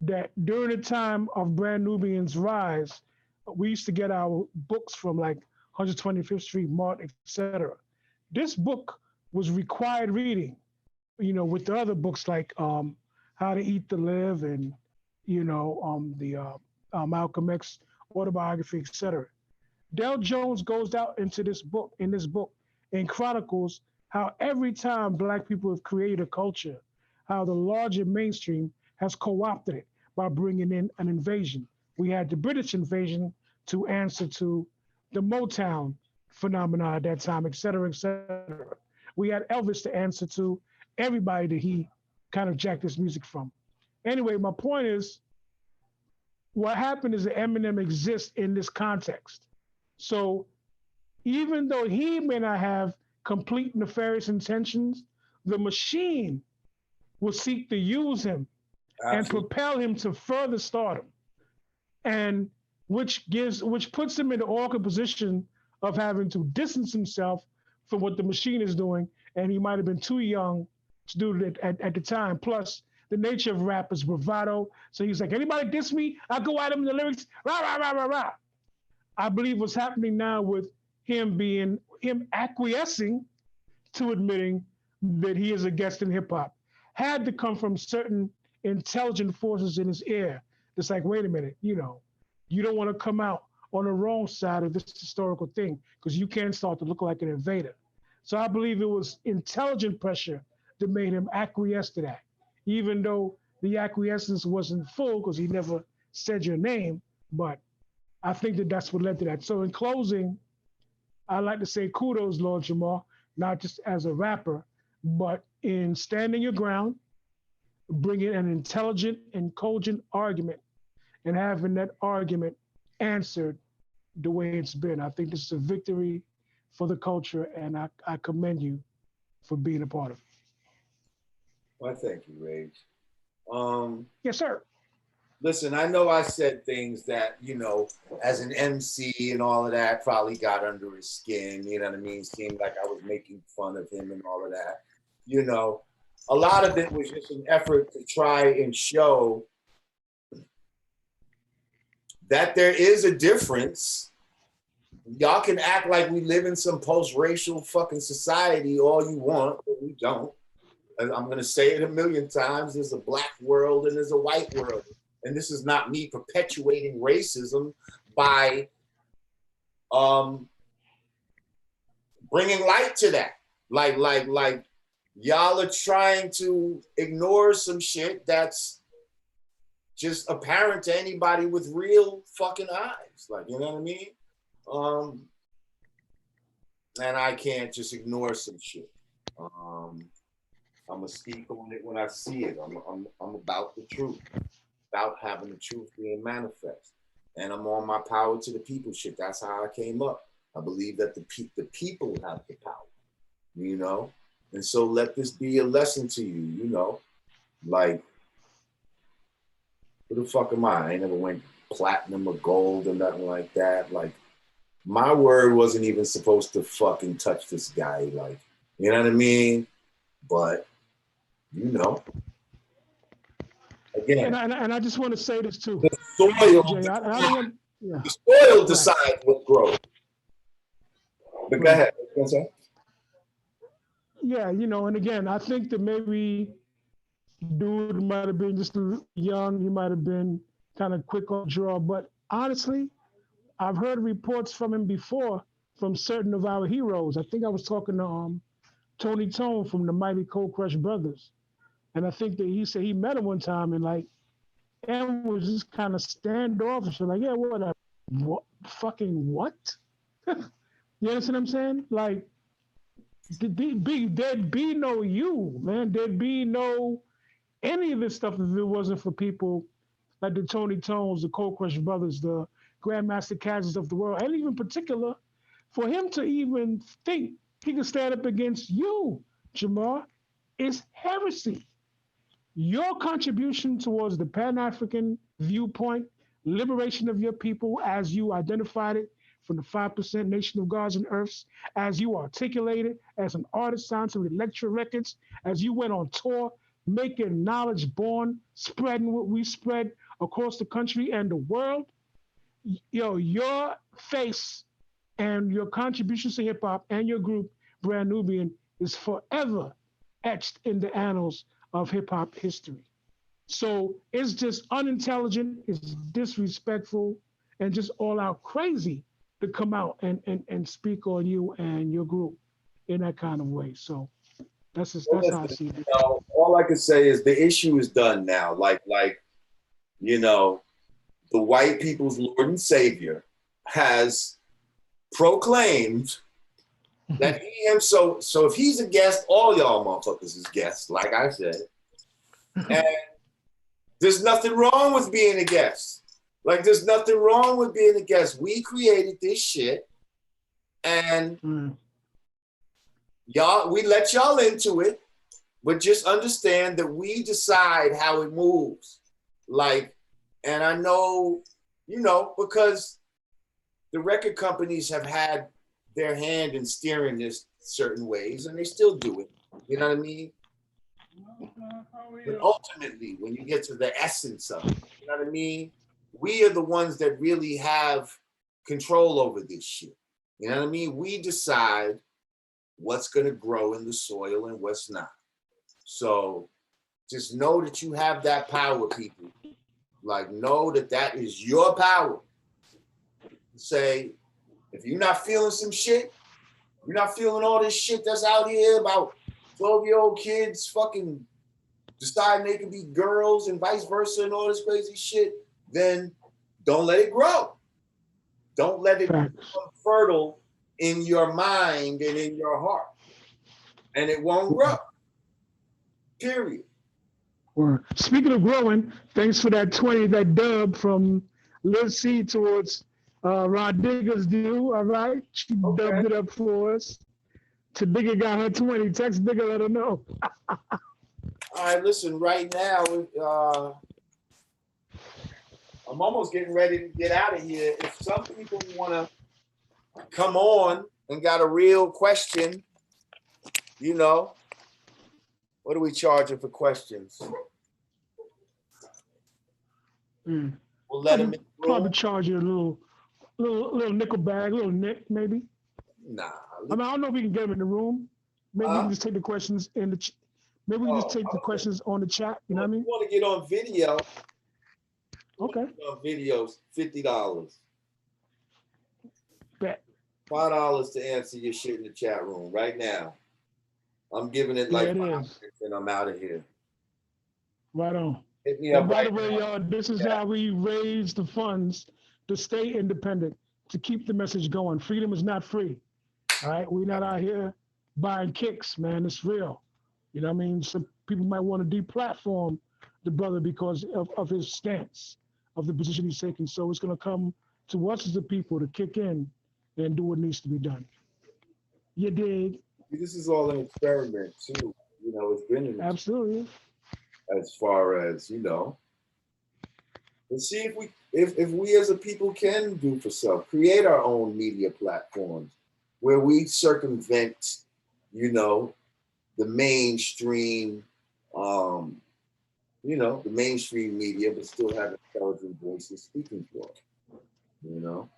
that during the time of Brand Nubian's rise, we used to get our books from like 125th Street, Mart, etc. This book was required reading, with the other books like How to Eat to Live and, the Malcolm X autobiography, etc. Del Jones goes out into this book, and chronicles how every time Black people have created a culture, how the larger mainstream has co-opted it by bringing in an invasion. We had the British invasion to answer to the Motown phenomena at that time, et cetera, et cetera. We had Elvis to answer to everybody that he kind of jacked his music from. Anyway, my point is, what happened is that Eminem exists in this context. So even though he may not have complete nefarious intentions, the machine will seek to use him and Absolutely. propel him to further stardom, and which puts him in the awkward position of having to distance himself from what the machine is doing, and he might have been too young to do it at the time. Plus, the nature of rap is bravado, so he's like, anybody diss me, I go at him in the lyrics, rah rah rah rah rah. I believe what's happening now with him acquiescing to admitting that he is a guest in hip hop had to come from certain intelligent forces in his ear. It's like, wait a minute, you don't want to come out on the wrong side of this historical thing because you can start to look like an invader. So I believe it was intelligent pressure that made him acquiesce to that, even though the acquiescence wasn't full because he never said your name. But I think that that's what led to that. So in closing, I like to say kudos, Lord Jamar, not just as a rapper, but in standing your ground, bringing an intelligent and cogent argument, and having that argument answered the way it's been. I think this is a victory for the culture, and I commend you for being a part of it. Well, thank you, Rage. Yes, sir. Listen, I know I said things that, as an MC and all of that, probably got under his skin, you know what I mean? Seemed like I was making fun of him and all of that. A lot of it was just an effort to try and show that there is a difference. Y'all can act like we live in some post-racial fucking society all you want, but we don't. And I'm gonna say it a million times, there's a black world and there's a white world. And this is not me perpetuating racism by bringing light to that. Like y'all are trying to ignore some shit that's just apparent to anybody with real fucking eyes. Like, you know what I mean? And I can't just ignore some shit. I'm gonna speak on it when I see it. I'm about the truth, about having the truth being manifest. And I'm on my power to the people shit. That's how I came up. I believe that the people have the power, And so let this be a lesson to you, Like, who the fuck am I? I ain't never went platinum or gold or nothing like that. Like, my word wasn't even supposed to fucking touch this guy. Like, you know what I mean? But, again. And I just want to say this too. The soil, Jay, I don't want, yeah. the soil decides what grows. But go ahead. What's that? Yeah, and again, I think that maybe dude might have been just young. He might have been kind of quick on draw. But honestly, I've heard reports from him before from certain of our heroes. I think I was talking to Tony Tone from the Mighty Cold Crush Brothers. And I think that he said he met him one time and was just kind of standoffish. Like, yeah, what fucking what? You understand what I'm saying? Like, there'd be no you, man. There'd be no any of this stuff if it wasn't for people like the Tony Tones, the Cold Crush Brothers, the Grandmaster Cazes of the world, and even in particular, for him to even think he could stand up against you, Jamar, is heresy. Your contribution towards the Pan-African viewpoint, liberation of your people as you identified it from the 5% nation of gods and earths, as you articulated as an artist signed to Electra Records, as you went on tour, making knowledge born, spreading what we spread across the country and the world. Your face and your contributions to hip hop and your group, Brand Nubian, is forever etched in the annals of hip hop history. So it's just unintelligent, it's disrespectful, and just all out crazy to come out and speak on you and your group in that kind of way. So that's how I see it. All I can say is the issue is done now. Like, the white people's Lord and Savior has proclaimed that he him. So if he's a guest, all y'all motherfuckers is guests, like I said. And there's nothing wrong with being a guest. Like, there's nothing wrong with being a guest. We created this shit. And y'all, we let y'all into it, but just understand that we decide how it moves. Like, and I know, you know, because the record companies have had their hand in steering this certain ways, and they still do it. You know what I mean? But ultimately, when you get to the essence of it, you know what I mean? We are the ones that really have control over this shit. You know what I mean? We decide what's going to grow in the soil and what's not. So just know that you have that power, people. Like, know that that is your power. Say, if you're not feeling some shit, you're not feeling all this shit that's out here about 12-year-old kids fucking deciding they can be girls and vice versa and all this crazy shit, then don't let it grow. Don't let it become fertile in your mind and in your heart. And it won't grow. Period. Speaking of growing, thanks for that 20, that dub from Liz C towards Rod Digger's due. All right. She dubbed it up for us. To Digger got her 20. Text Digger, let her know. All right, listen, right now, I'm almost getting ready to get out of here. If some people want to come on and got a real question, you know, what are we charging for questions? We'll let them in. Probably charge you a little nickel bag, a little nick, maybe. Nah. I mean, I don't know if we can get them in the room. Maybe we can just take the questions in the. Maybe we can just take the questions on the chat. You know what I mean? You want to get on video? Okay. On videos, $50. Bet. $5 to answer your shit in the chat room right now. I'm giving it like 5 minutes and I'm out of here. Right on. Hit me up. By the way, y'all, this is how we raise the funds to stay independent, to keep the message going. Freedom is not free. All right, we're not out here buying kicks, man. It's real. You know what I mean? Some people might want to deplatform the brother because of his stance, of the position he's taking. So it's going to come to us as the people to kick in and do what needs to be done. You dig? This is all an experiment too. You know, it's been an absolutely. As far as, you know, let's see if we as a people can do for self, create our own media platforms where we circumvent, you know, the mainstream, you know, the mainstream media, but still have intelligent voices speaking for it, you know.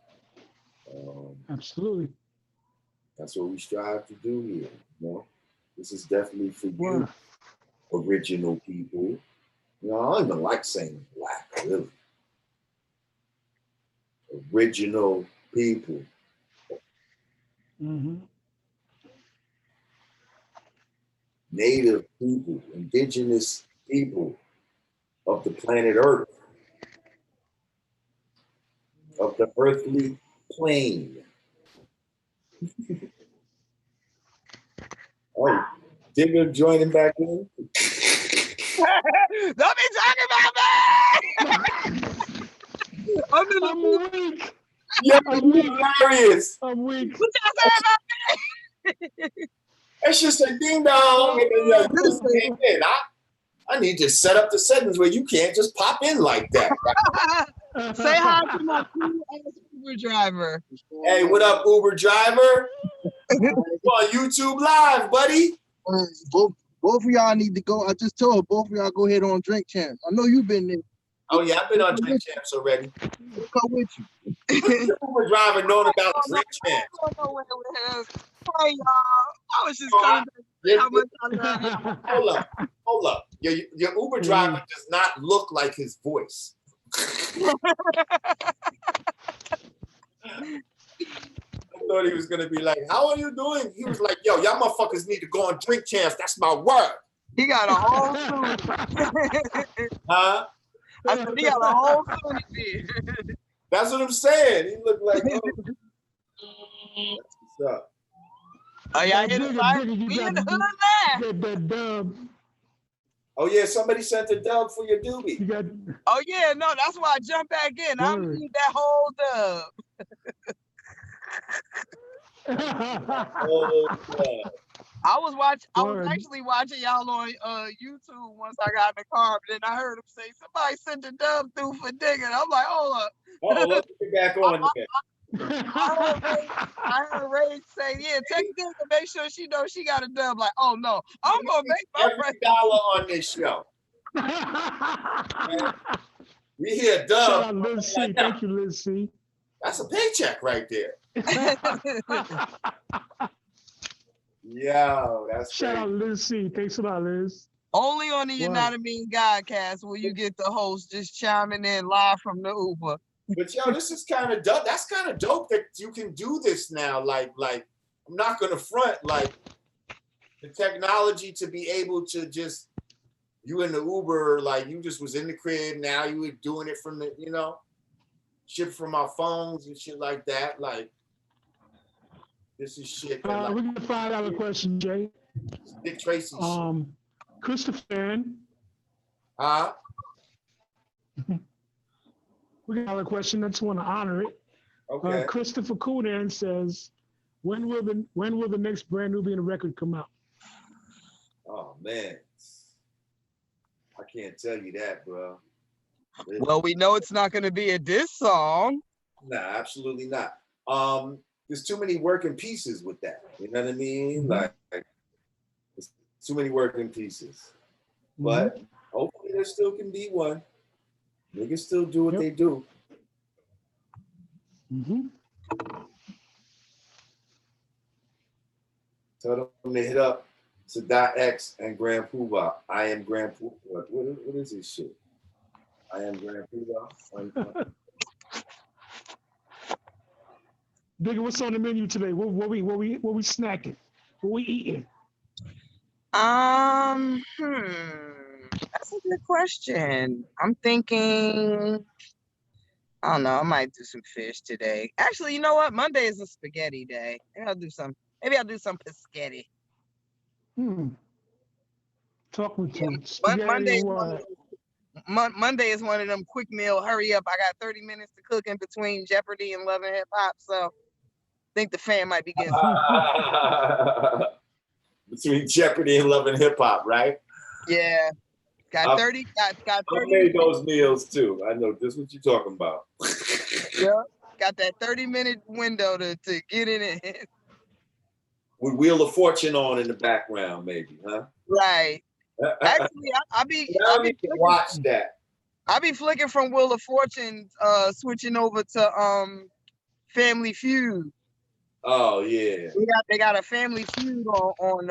Absolutely. That's what we strive to do here, you know. This is definitely for you, original people. You know, I don't even like saying black, really. Original people. Mm-hmm. Native people, indigenous people of the planet Earth, of the earthly plane. Oh, Digger joining back in. Don't be talking about me. I'm weak. Yeah, I'm hilarious. I'm weak. What y'all say about me? That's just a ding dong. And then you just came in. I need to set up the settings where you can't just pop in like that. Say hi to my Uber driver. Hey, what up, Uber driver? You're on YouTube Live, buddy. Both of y'all need to go. I just told both of y'all go ahead on Drink Champs. I know you've been there. Oh yeah, I've been on Drink Champs already. We'll come with you. Uber driver knowing about Drink Champs. Hey y'all, I was just coming back. How much I love you. Hold up. Your Uber driver does not look like his voice. I thought he was gonna be like, "How are you doing?" He was like, "Yo, y'all motherfuckers need to go on Drink Champs. That's my word." He got a whole suit. Huh? I said he got a whole suit. That's what I'm saying. He looked like, oh, that's what's up. Oh yeah, we in the hood now. Get that dub. Oh yeah, somebody sent a dub for your doobie. Oh yeah, no, that's why I jumped back in. I need that whole dub. Oh, yeah. I was Word. actually watching y'all on YouTube once I got in the car, but then I heard him say somebody sent the dub through for digging. I'm like, hold up. Oh, let's get back on there. I heard Ray say, yeah, take it and make sure she knows she got a dub. Like, oh no, I'm gonna make my Every friend. dollar on this show. We hear Shout dub. out Liz C. Thank you, Liz C. That's a paycheck right there. Yo, that's Shout crazy. out Liz C. Thanks a lot, Liz. Only on the Wow. United Mean Godcast will you get the host just chiming in live from the Uber. But yo, this is kind of dope. That's kind of dope that you can do this now. Like I'm not gonna front. Like the technology to be able to just you in the Uber, like you just was in the crib. Now you were doing it from the, ship from our phones and shit like that. Like this is shit. That, We got a $5 question, Jay. Dick Tracy shit. Christopher, Huh? we got a question. I just want to honor it. Okay. Christopher Coonan says, when will the next Brand Nubian record come out? Oh man, I can't tell you that, bro. Well, we know it's not going to be a diss song. Nah, absolutely not. There's too many working pieces with that. You know what I mean? Mm-hmm. Like, there's too many working pieces. But hopefully there still can be one. They can still do what they do. Mm-hmm. Tell them to hit up Sadat X and Grand Poobah. I am Grand Poobah. What is this shit? I am Grand Poobah. Biggie, what's on the menu today? What we snacking? What we eating? That's a good question. I'm thinking, I don't know, I might do some fish today. Actually, you know what? Monday is a spaghetti day. Maybe I'll do some pescetti. Talk with you. Monday is one of them quick meal, hurry up. I got 30 minutes to cook in between Jeopardy and Love and Hip Hop. So I think the fan might be getting between Jeopardy and Love and Hip Hop, right? Yeah. Got 30. Got 30. I made those meals too. I know just what you're talking about. Yeah. Got that 30-minute window to get in it. With Wheel of Fortune on in the background, maybe, huh? Right. Actually, I'll be watch that. I'll be flicking from Wheel of Fortune, switching over to Family Feud. Oh yeah. They got a Family Feud on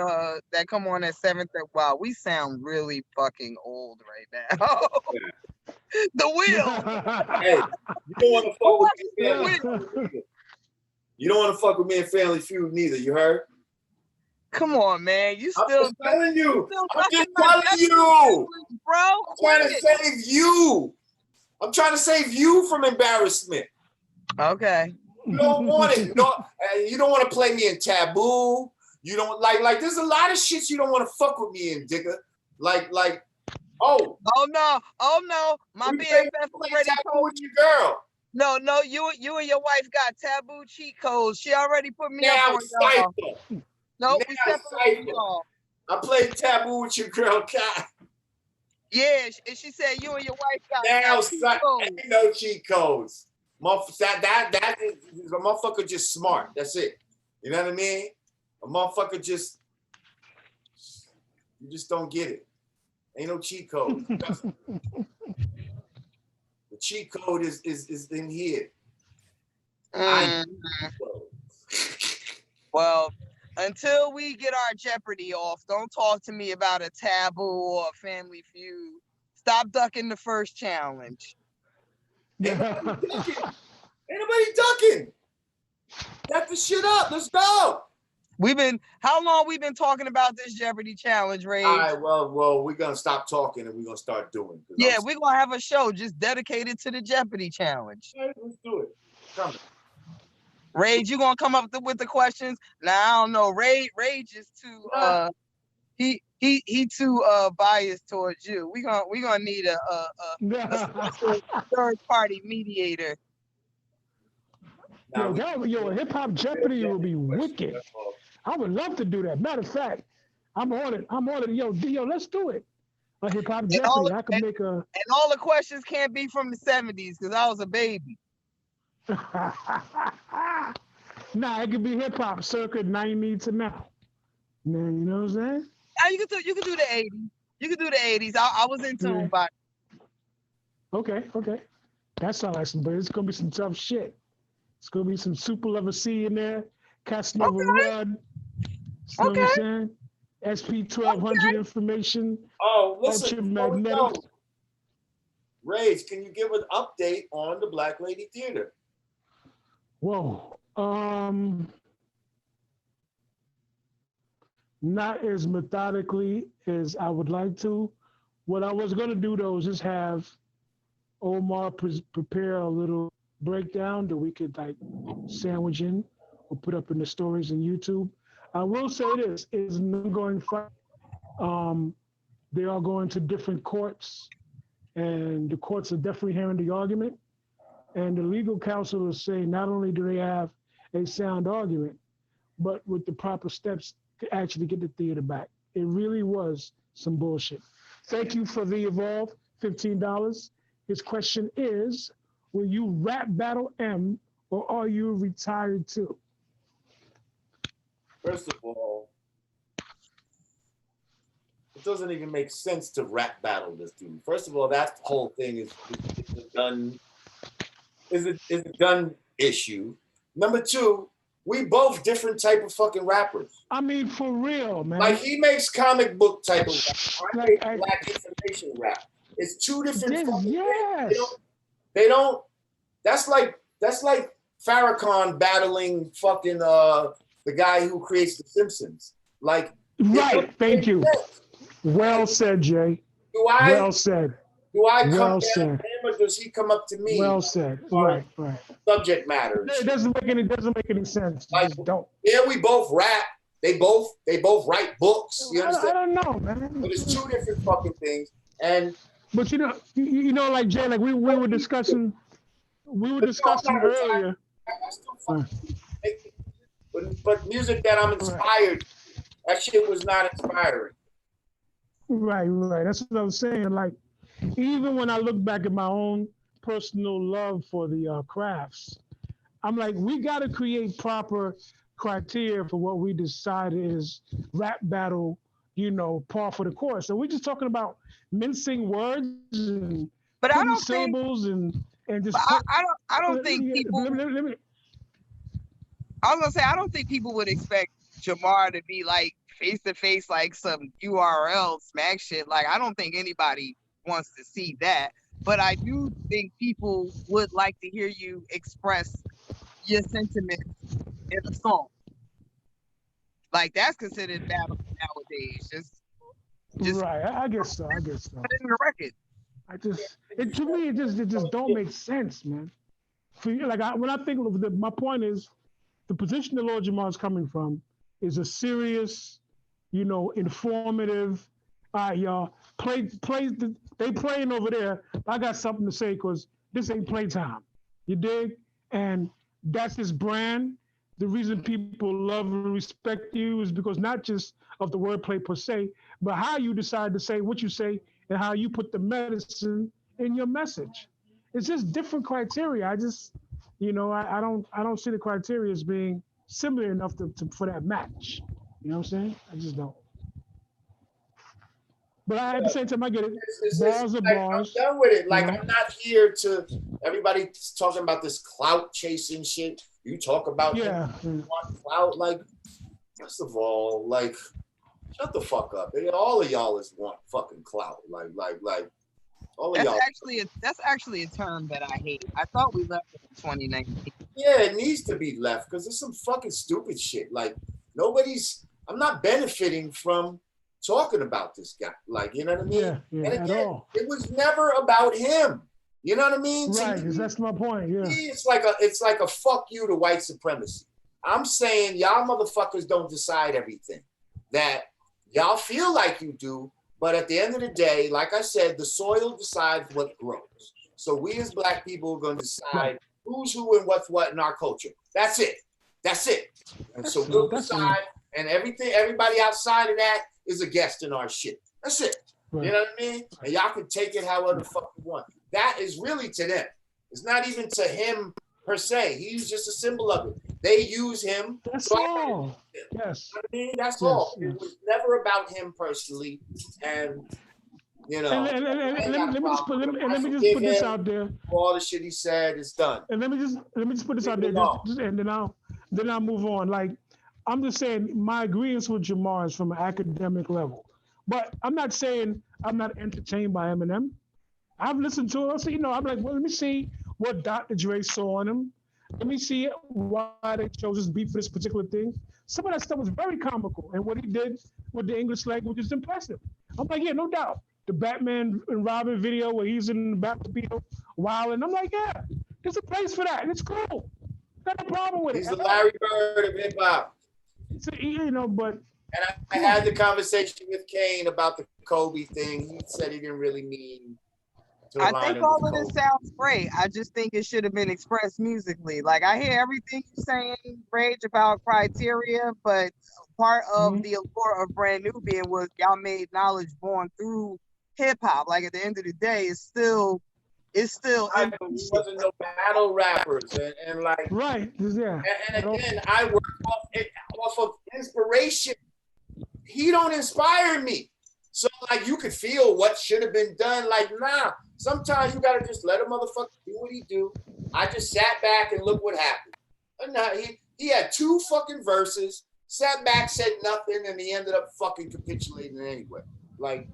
that come on at 7th. Wow, we sound really fucking old right now. The Wheel. Hey, you don't want to fuck with me. You don't want to fuck with me in Family Feud neither. You heard? Come on, man. I'm just telling you. I'm just telling you, bro. I'm trying to save you. I'm trying to save you from embarrassment. Okay. You don't want it. You don't want to play me in Taboo. You don't like. There's a lot of shit you don't want to fuck with me in, digga. Oh no. My BFF already told you, girl. No, you and your wife got Taboo cheat codes. She already put me up on y'all. No, we separated y'all. I played Taboo with your girl, Kai. Yeah, and she said you and your wife got cheat codes. Ain't no cheat codes. That is a motherfucker just smart. That's it. You know what I mean? A motherfucker you just don't get it. Ain't no cheat code. The cheat code is in here. Well, until we get our Jeopardy off, don't talk to me about a Taboo or a Family Feud. Stop ducking the first challenge. Ain't nobody ducking. Get the shit up. Let's go. How long we been talking about this Jeopardy challenge, Ray? All right, well, we're gonna stop talking and we're gonna start doing. Yeah, we're gonna have a show just dedicated to the Jeopardy challenge. All right, let's do it. Come. Rage, you gonna come up with the questions? Now I don't know. Rage is too he too biased towards you. We gonna need a special third party mediator. Hip Hop Jeopardy will be wicked. I would love to do that. Matter of fact, I'm on it. Yo, let's do it. A Hip Hop Jeopardy. I could make a. And all the questions can't be from the 70s because I was a baby. Nah, it could be hip hop circa 90 to now. Man, you know what I'm saying? You can do the 80s. You can do the 80s. I was in tune by. Okay. That sounds like but it's gonna be some tough shit. It's gonna be some Super Level C in there, Casanova Run. You know what I'm saying? SP1200 information. Oh, listen. Magnetic. Rays, can you give an update on the Black Lady Theater? Whoa. Not as methodically as I would like to. What I was gonna do though is just have Omar prepare a little breakdown that we could like sandwich in or put up in the stories on YouTube. I will say this is an ongoing fight. They are going to different courts, and the courts are definitely hearing the argument. And the legal counsel is saying not only do they have a sound argument, but with the proper steps to actually get the theater back. It really was some bullshit. Thank you for the Evolve, $15. His question is, will you rap battle M or are you retired too? First of all, it doesn't even make sense to rap battle this dude. First of all, that whole thing is a done issue. Number two, we both different type of fucking rappers. I mean, for real, man. Like he makes comic book type of rap. I make black information rap. It's two different fucking things. They don't. That's like Farrakhan battling fucking the guy who creates The Simpsons. Like, right. Thank you. Sense. Well said, Jay. Well said. Do I come down to him or does he come up to me? Well said. Right. Subject matter. It doesn't make any sense. Like, just don't. Yeah, we both rap. They both write books. You understand? I don't know, man. But it's two different fucking things. But you know, like Jay, like we were discussing earlier. But music that I'm inspired, that shit was not inspiring. Right. That's what I was saying. Like, even when I look back at my own personal love for the crafts, I'm like, we got to create proper criteria for what we decide is rap battle, par for the course. So we're just talking about mincing words and syllables and just. I don't think people. I was gonna say I don't think people would expect Jamar to be like face to face like some URL smack shit. Like I don't think anybody wants to see that. But I do think people would like to hear you express your sentiments in a song. Like that's considered battle nowadays. Just right. I guess so. Put it in the record. To me, it just don't make sense, man. For you, like when I think of my point is, the position that Lord Jamar is coming from is a serious, informative. All right, y'all, they playing over there. I got something to say because this ain't playtime. You dig? And that's his brand. The reason people love and respect you is because not just of the wordplay per se, but how you decide to say what you say and how you put the medicine in your message. It's just different criteria. I just, I don't see the criteria as being similar enough for that match. You know what I'm saying? I just don't. But at the same time, I get it. Bars are bars. I'm done with it. Like, I'm not here to, everybody's talking about this clout chasing shit. You talk about you want clout. Like, first of all, like, shut the fuck up. All of y'all want fucking clout. Like, all of y'all. That's actually a term that I hate. I thought we left it in 2019. Yeah, it needs to be left because it's some fucking stupid shit. Like, I'm not benefiting from talking about this guy. Like, you know what I mean? Yeah, and again, at all. It was never about him. You know what I mean? Right, because that's my point. Yeah. It's like a fuck you to white supremacy. I'm saying y'all motherfuckers don't decide everything. That y'all feel like you do, but at the end of the day, like I said, the soil decides what grows. So we as black people are going to decide who's who and what's what in our culture. That's it. That's it. And so we'll decide, and everybody outside of that is a guest in our shit. That's it. Right. You know what I mean? And y'all can take it however the fuck you want. That is really to them. It's not even to him per se. He's just a symbol of it. They use him. That's all. Yes. I mean, that's all. Yes. It was never about him personally. And, you know. And let me just put this out there. All the shit he said is done. And let me just put this out there. And then I'll move on. Like, I'm just saying my agreement with Jamar is from an academic level. But I'm not saying I'm not entertained by Eminem. I've listened to it. So, I'm like, well, let me see what Dr. Dre saw on him. Let me see why they chose this beat for this particular thing. Some of that stuff was very comical. And what he did with the English language is impressive. I'm like, yeah, no doubt. The Batman and Robin video where he's in the Batmobile wilding. I'm like, yeah, there's a place for that. And it's cool. Not a problem with it. He's the Larry Bird of hip hop. But. And I had the conversation with Kane about the Kobe thing. He said he didn't really mean to align. I think all of this sounds great. I just think it should have been expressed musically. Like, I hear everything you're saying, Rage, about criteria, but part of the allure of Brand Nubian was y'all made knowledge born through hip hop. Like, at the end of the day, it's still. It wasn't no battle rappers and like right. Yeah. And again, I work off of inspiration. He don't inspire me. So like you could feel what should have been done. Like, nah, sometimes you gotta just let a motherfucker do what he do. I just sat back and look what happened. And now he had 2 fucking verses, sat back, said nothing, and he ended up fucking capitulating anyway. Like,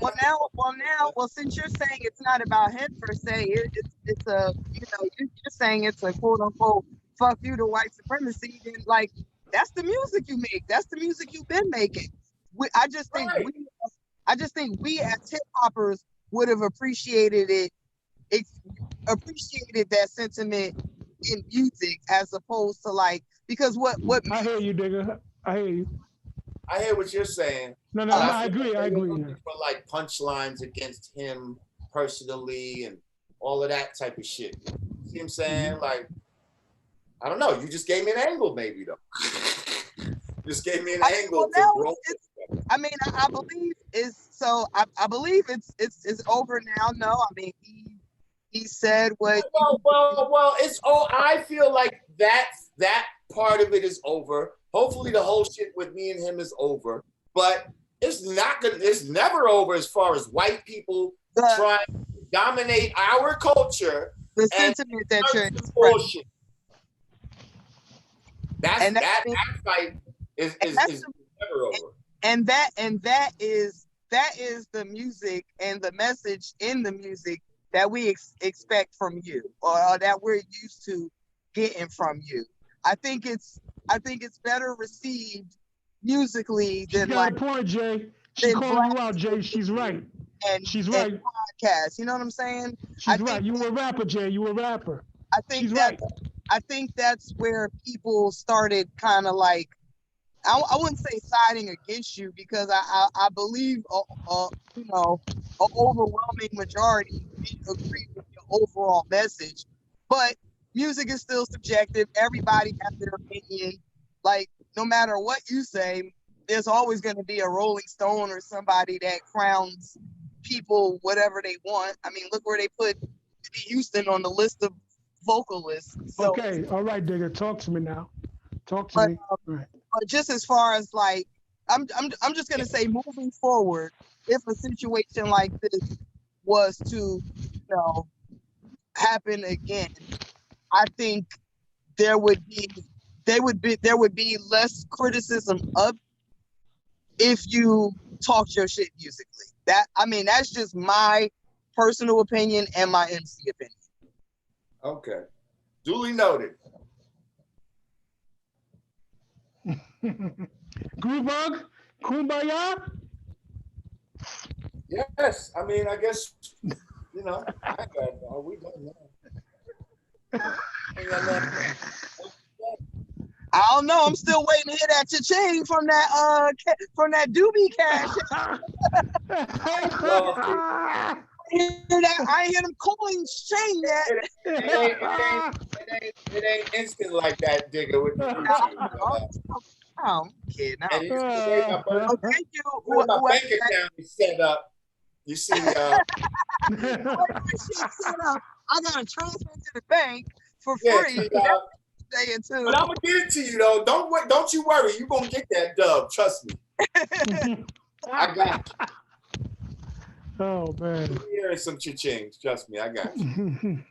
well, since you're saying it's not about him per se, it's a, you're saying it's a quote unquote fuck you to white supremacy, then like that's the music you make. That's the music you've been making. I just think we as hip hoppers would have appreciated that sentiment in music as opposed to like, because what I hear you, Digger. I hear you. I hear what you're saying. No, I agree. I agree. For like punchlines against him personally and all of that type of shit. See what I'm saying? Like, I don't know. You just gave me an angle, maybe though. Just gave me an angle. I mean, I believe I believe it's over now. No, I mean he said what. Well, it's I feel like that part of it is over. Hopefully the whole shit with me and him is over, but it's never over as far as white people trying to dominate our culture. The sentiment that you're expressing. That fight is never over. And that is the music and the message in the music that we expect from you, or that we're used to getting from you. I think it's better received musically than like. She got a point, Jay. She's calling you out, Jay. She's right. She's right. Podcast, you know what I'm saying? She's right. You were a rapper, Jay. You were a rapper. I think I think that's where people started kind of like. I wouldn't say siding against you, because I believe an overwhelming majority agree with your overall message, but music is still subjective. Everybody has their opinion. Like, no matter what you say, there's always going to be a Rolling Stone or somebody that crowns people whatever they want. I mean, look where they put Houston on the list of vocalists. So, okay, all right, Digger, talk to me now. Talk to me. All right. But just as far as like, I'm just gonna say, moving forward, if a situation like this was to, happen again, I think there would be less criticism of if you talked your shit musically. That's just my personal opinion and my MC opinion. Okay, duly noted. Groovebug, Kumbaya. Yes, I mean, I guess are we done now? I don't know. I'm still waiting to hear that cha-ching from that doobie cash. hear that. I hear them coins saying that. It ain't instant like that, digger. With the I'm kidding. and you see the way my Oh, thank you. way my bank account is set up. You see, I gotta transfer to the bank for free. See, Saying too. but I'm gonna get it to you though. Don't you worry. You gonna get that dub. Trust me. I got you. Oh man. Here is some cha-chings. Trust me, I got you.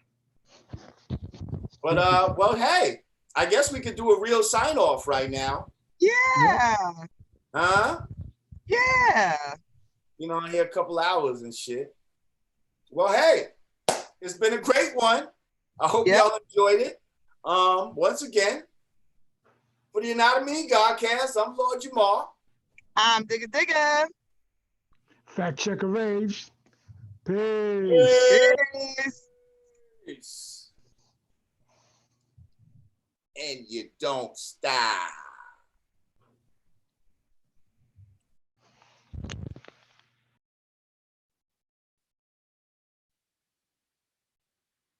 But well, hey, I guess we could do a real sign off right now. Yeah. Huh? Yeah. You know, here a couple hours and shit. Well, hey, it's been a great one. I hope y'all enjoyed it. Once again, for the Anatomy Godcast, I'm Lord Jamar. I'm Digga. Fact checker Rage. Peace. Peace. And you don't stop.